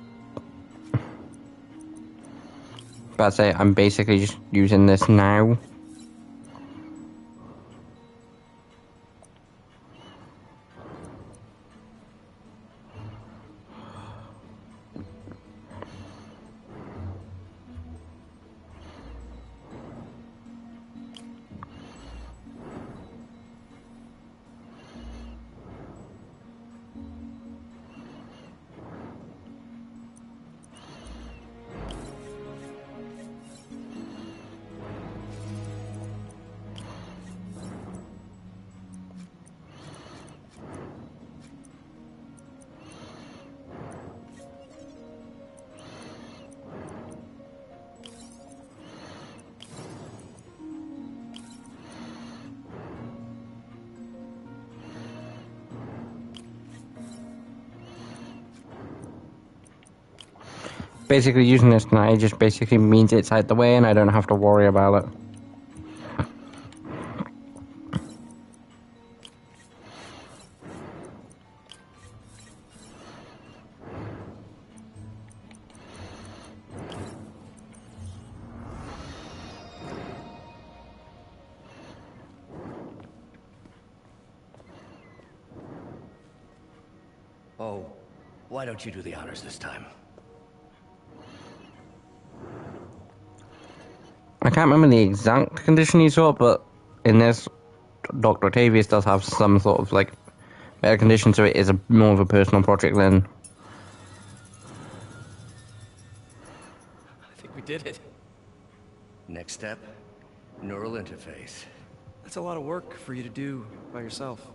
About to say, I'm basically just using this now. basically using this tonight just basically means it's out the way and I don't have to worry about it. Oh, why don't you do the honors this time? I can't remember the exact condition he saw, but in this, Dr. Octavius does have some sort of, like, better condition, so it is more of a personal project than... I think we did it. Next step, neural interface. That's a lot of work for you to do by yourself.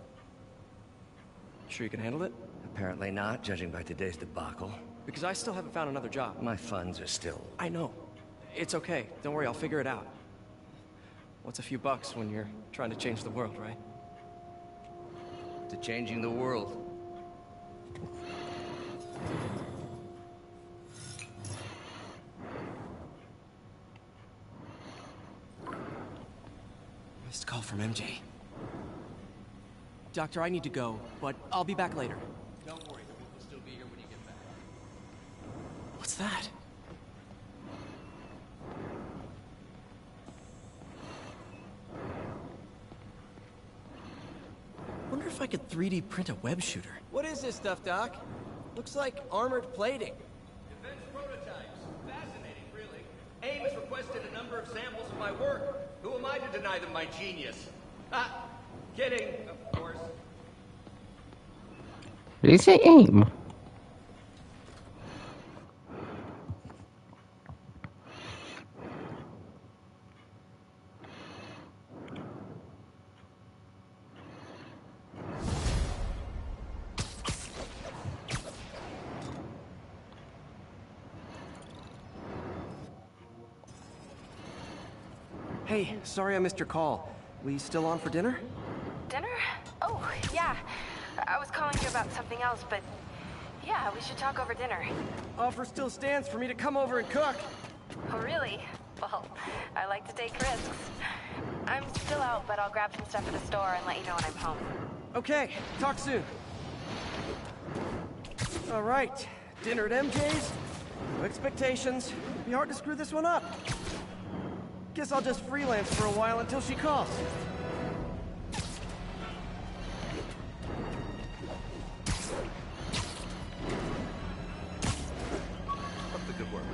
Sure you can handle it? Apparently not, judging by today's debacle. Because I still haven't found another job. My funds are still... I know. It's okay. Don't worry, I'll figure it out. What's a few bucks when you're trying to change the world, right? To changing the world. Missed call from MJ. Doctor, I need to go, but I'll be back later. Don't worry, we'll still be here when you get back. What's that? Wonder if I could 3D print a web shooter. What is this stuff, Doc? Looks like armored plating. Defense prototypes. Fascinating, really. AIM has requested a number of samples of my work. Who am I to deny them my genius? Ah, kidding, of course. Did he say AIM? Hey, sorry I missed your call. We still on for dinner? Dinner? Oh, yeah. I was calling you about something else, but yeah, we should talk over dinner. Offer still stands for me to come over and cook. Oh, really? Well, I like to take risks. I'm still out, but I'll grab some stuff at the store and let you know when I'm home. Okay, talk soon. All right, dinner at MJ's. No expectations. Be hard to screw this one up. Guess I'll just freelance for a while until she calls. What's the good work?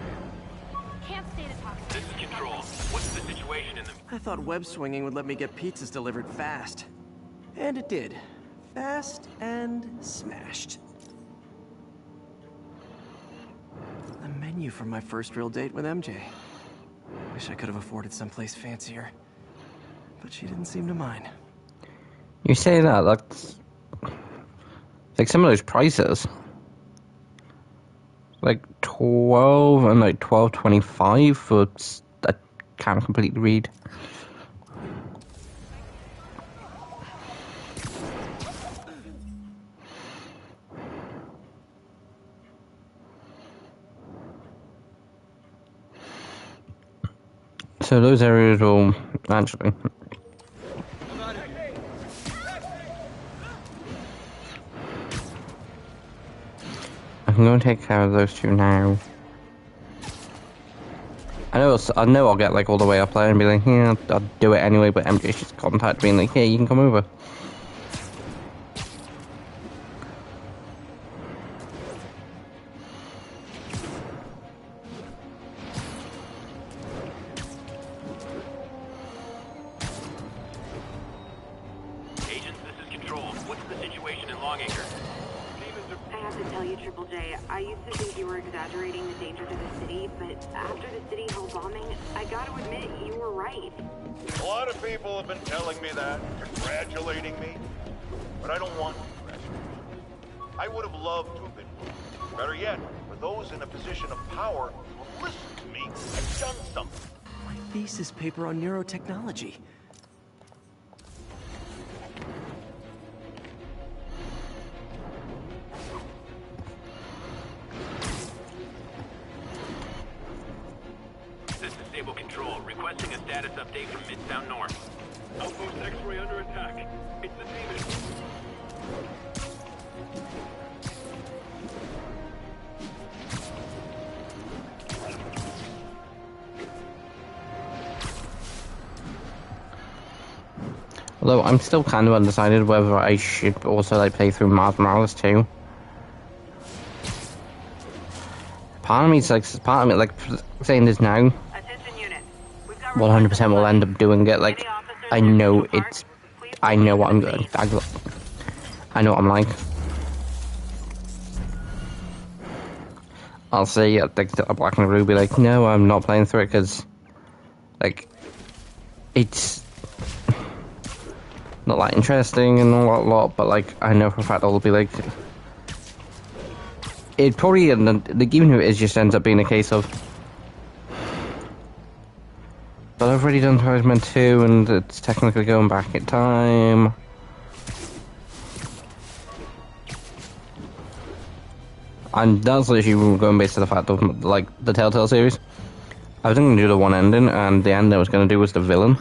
Can't stay to talk. This is Control. What's the situation in the... I thought web swinging would let me get pizzas delivered fast. And it did. Fast and smashed. A menu for my first real date with MJ. Wish I could have afforded someplace fancier. But she didn't seem to mind. You say that, that's... like some of those prices. Like 12 and like 12.25 for... I can't completely read. So those areas will actually... I can go and take care of those two now. I know I'll get like all the way up there and be like, yeah, I'll do it anyway, but MJ's just contacted me and like, hey, you can come over. Agents, this is Control. What's the situation in Longacre? I have to tell you, Triple J, I used to think you were exaggerating the danger to the city, but after the City Hall bombing, I gotta admit, you were right. A lot of people have been telling me that, congratulating me, but I don't want to congratulate. I would have loved to have been. Better yet, for those in a position of power who listen to me, I've done something. My thesis paper on neurotechnology. Control, requesting a status update from Midtown North. Outpost X-Ray under attack. It's the Demon. Although I'm still kind of undecided whether I should also like play through Miles Morales too. Part of me like saying this now. 100% will end up doing it. Like I know what I know what I'm like. I'll say like Black and Blue be like, no, I'm not playing through it because like it's not that interesting and a lot, but like I know for a fact I'll be like, it probably even if it just ends up being a case of, but I've already done Spider-Man 2 and it's technically going back in time. And that's literally going based on the fact of like the Telltale series. I was going to do the one ending, and the end I was going to do was the villain.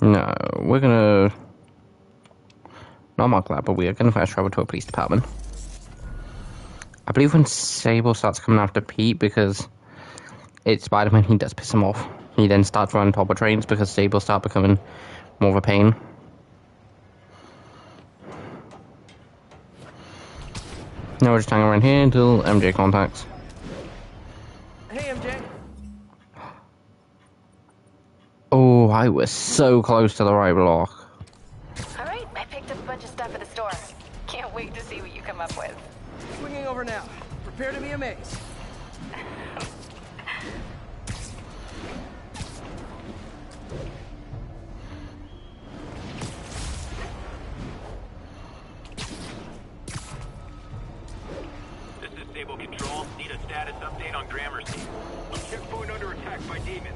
No, we're gonna not mark that, but we are gonna fast travel to a police department. I believe when Sable starts coming after Pete, because it's Spider-Man, he does piss him off. He then starts running top of trains because Sable start becoming more of a pain. Now we're just hanging around here until MJ contacts. Hey, MJ. Oh, I was so close to the right block. Alright, I picked up a bunch of stuff at the store. Can't wait to see what you come up with. Swinging over now. Prepare to be amazed. This is Stable Control. Need a status update on Gramercy. Checkpoint under attack by demons.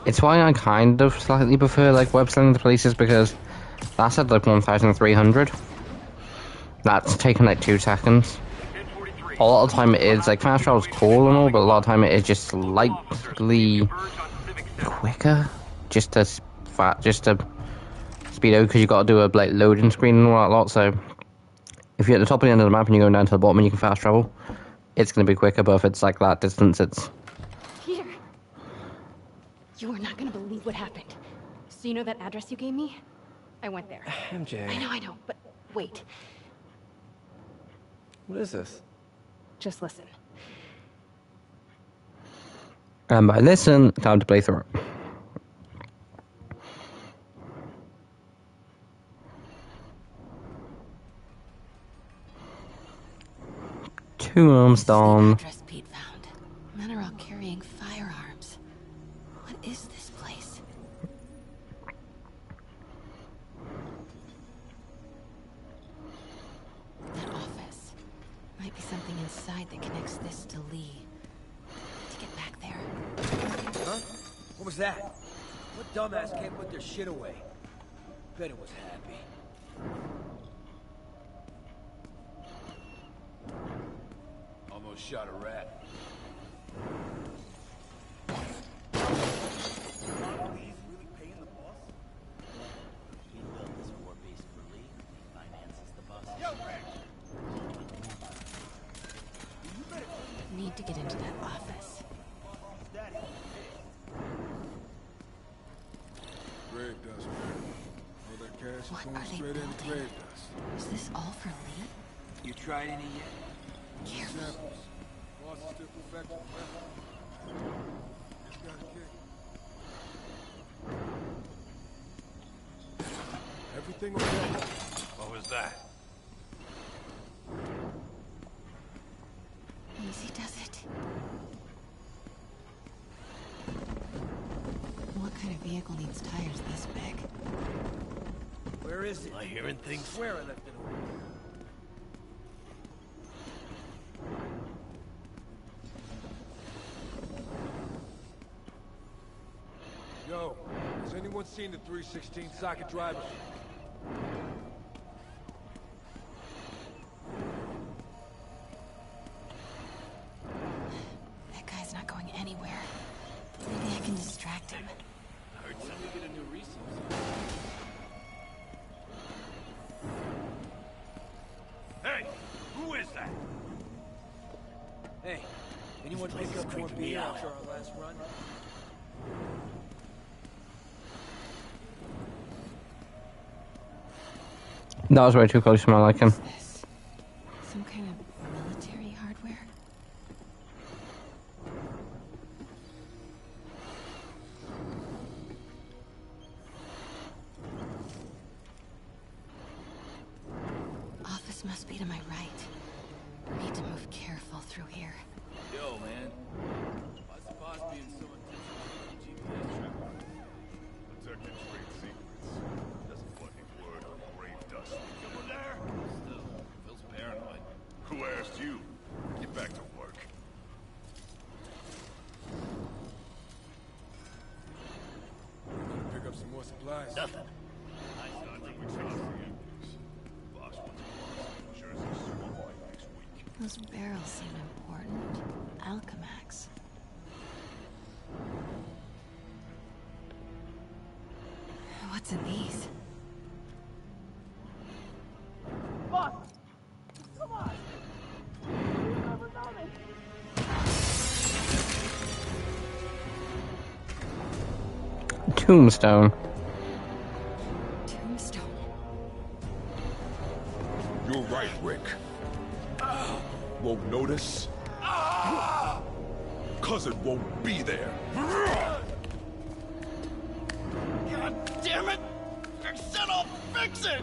It's why I kind of slightly prefer like web selling to places, because that's at like 1,300. That's taking like 2 seconds. A lot of the time it is like fast travel's cool and all, but a lot of the time it is just slightly quicker, just to speed out, because you got to do a like loading screen and all that lot. So if you're at the top of the end of the map and you're going down to the bottom and you can fast travel, it's going to be quicker. But if it's like that distance, it's Peter, you are not going to believe what happened. So you know that address you gave me? I went there. MJ. I know, but wait. What is this? Just listen. and by listen, time to play through. Two arms down. Address Pete found. Men are all carrying firearms. What is this place? That office. Might be something inside that connects this to Lee. To get back there. Huh? What was that? What dumbass can't put their shit away? Bet it was happy. Almost shot a rat. Need to get into that office. Grave dust, man. All that cash is going straight into grave dust. Is this all for Lee? You tried any yet? Careful. Samples. Boss is still perfecting, man. Just got a kick. Everything okay? What was that? Easy does it. What kind of vehicle needs tires this big? Where is it? Am I hearing things? I swear I left it away. Yo, has anyone seen the 316 socket driver? That guy's not going anywhere. Maybe I can distract him. Heard somebody get a new resource. Hey, who is that? Hey, anyone pick up more beer after our last run? That was way too close for my liking. Some kind of military hardware? Office must be to my right. Need to move careful through here. Yo, man. Why's the boss being so intense with GPS tracker? Protecting trade secrets. Doesn't put any word on grave dust. Someone there? Still, feels paranoid. Who asked you? Get back to work. Pick up some more supplies. Nothing. Those barrels seem important. Alchemax. What's in these? Boss! Come on! You never noticed. Tombstone. Tombstone. You're right, Rick. Won't notice? Cause it won't be there. God damn it! I said I'll fix it!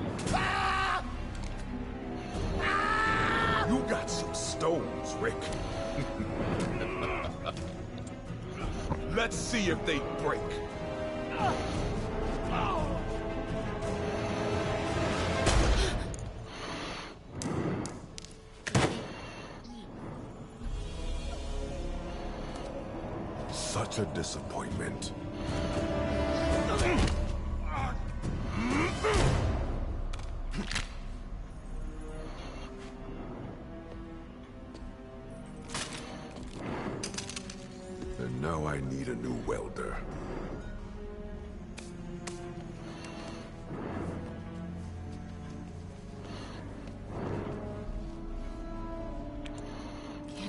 You got some stones, Rick. Let's see if they break. Such a disappointment. And now I need a new welder.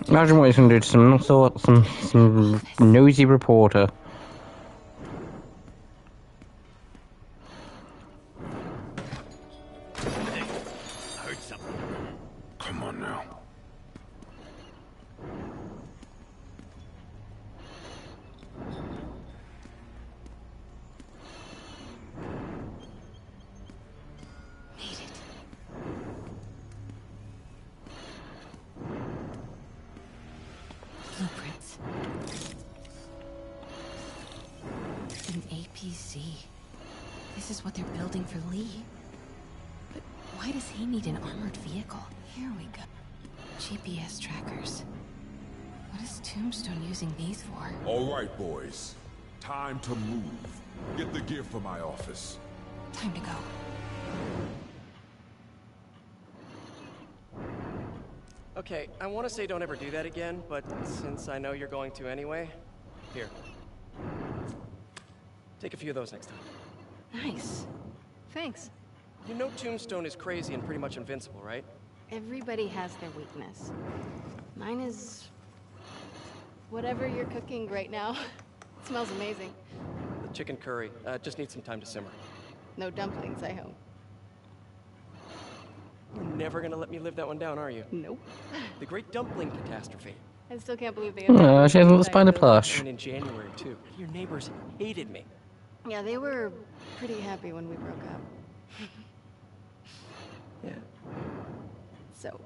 Imagine what he's gonna do to some nosy reporter. Hey, I heard something. Come on now. Blueprints. An APC. This is what they're building for Lee. But why does he need an armored vehicle? Here we go. GPS trackers. What is Tombstone using these for? All right, boys. Time to move. Get the gear for my office. Time to go. Okay, I want to say don't ever do that again, but since I know you're going to anyway, here. Take a few of those next time. Nice. Thanks. You know Tombstone is crazy and pretty much invincible, right? Everybody has their weakness. Mine is... whatever you're cooking right now. It smells amazing. The chicken curry. Just needs some time to simmer. No dumplings, I hope. You're never gonna let me live that one down, are you? Nope. The Great Dumpling Catastrophe. I still can't believe they... She has a little spider plush. And in January, too. Your neighbors hated me. Yeah, they were pretty happy when we broke up. Yeah. So,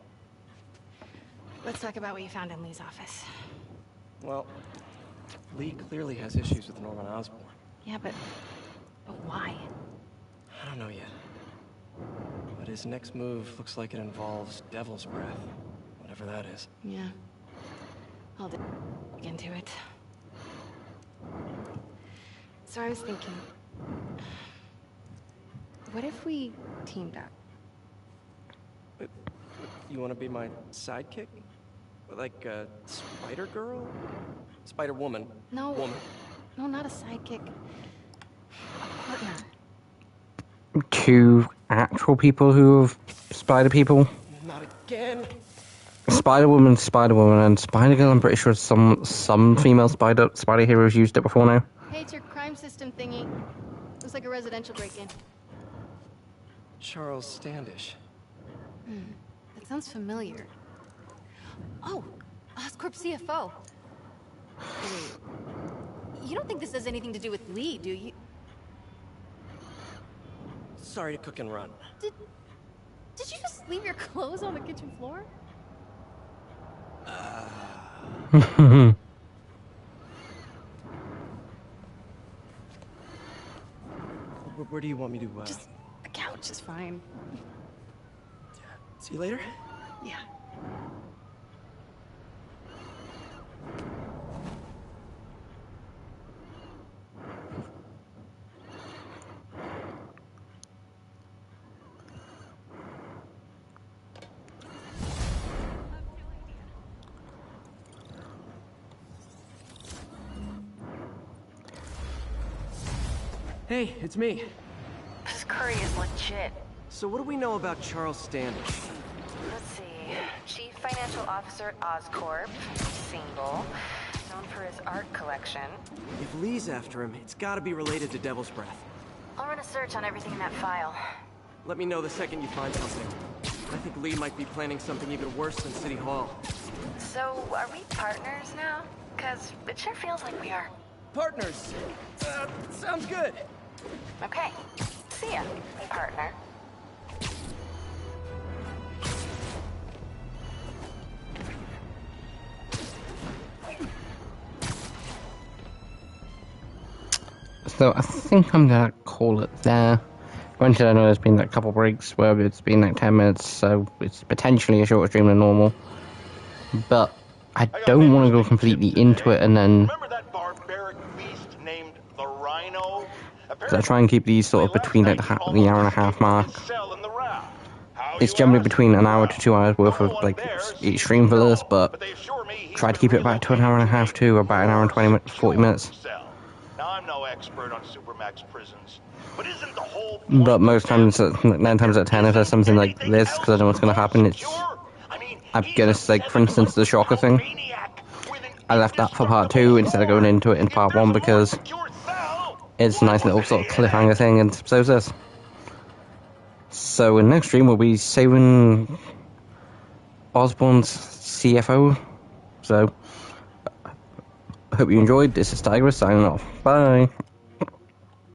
let's talk about what you found in Lee's office. Well, Lee clearly has issues with Norman Osborn. Yeah, but why? I don't know yet. But his next move looks like it involves Devil's Breath. Whatever that is. Yeah. I'll dig into it. So I was thinking, what if we teamed up? You want to be my sidekick? Like a Spider Girl? Spider Woman? No. Woman. No, not a sidekick. A partner. 2 actual people who have spider people. Not again. Spider-Woman, and Spider-Girl, I'm pretty sure some female spider heroes used it before now. Hey, it's your crime system thingy. Looks like a residential break-in. Charles Standish. That sounds familiar. Oh, Oscorp CFO. Wait, you don't think this has anything to do with Lee, do you? Sorry to cook and run. Did you just leave your clothes on the kitchen floor? Where do you want me to, Just a couch is fine. See you later? Yeah. Hey, it's me. This curry is legit. So what do we know about Charles Standish? Let's see. Chief Financial Officer at Oscorp. Single. Known for his art collection. If Lee's after him, it's gotta be related to Devil's Breath. I'll run a search on everything in that file. Let me know the second you find something. I think Lee might be planning something even worse than City Hall. So, are we partners now? Because it sure feels like we are. Partners! Sounds good! Okay. See ya, partner. So I think I'm gonna call it there. Granted, I know there's been a couple breaks where it's been like 10 minutes, so it's potentially a shorter stream than normal. But I don't want to go completely into it and then... So I try and keep these sort of between like the hour and a half mark. It's generally between an hour to 2 hours worth of like each stream for this, but try to keep it back to an hour and a half to about an hour and 40 minutes. Now, I'm no expert on Supermax prisons, but isn't the whole But most times, 9 times out of 10, if there's something like this, because I know what's going to happen, it's... I'm gonna say, like, for instance, the Shocker thing. I left that for part 2 instead of going into it in part 1 because it's a nice little sort of cliffhanger thing, and so is this. So in the next stream, we'll be saving Osborn's CFO. So, I hope you enjoyed. This is Tigress signing off. Bye.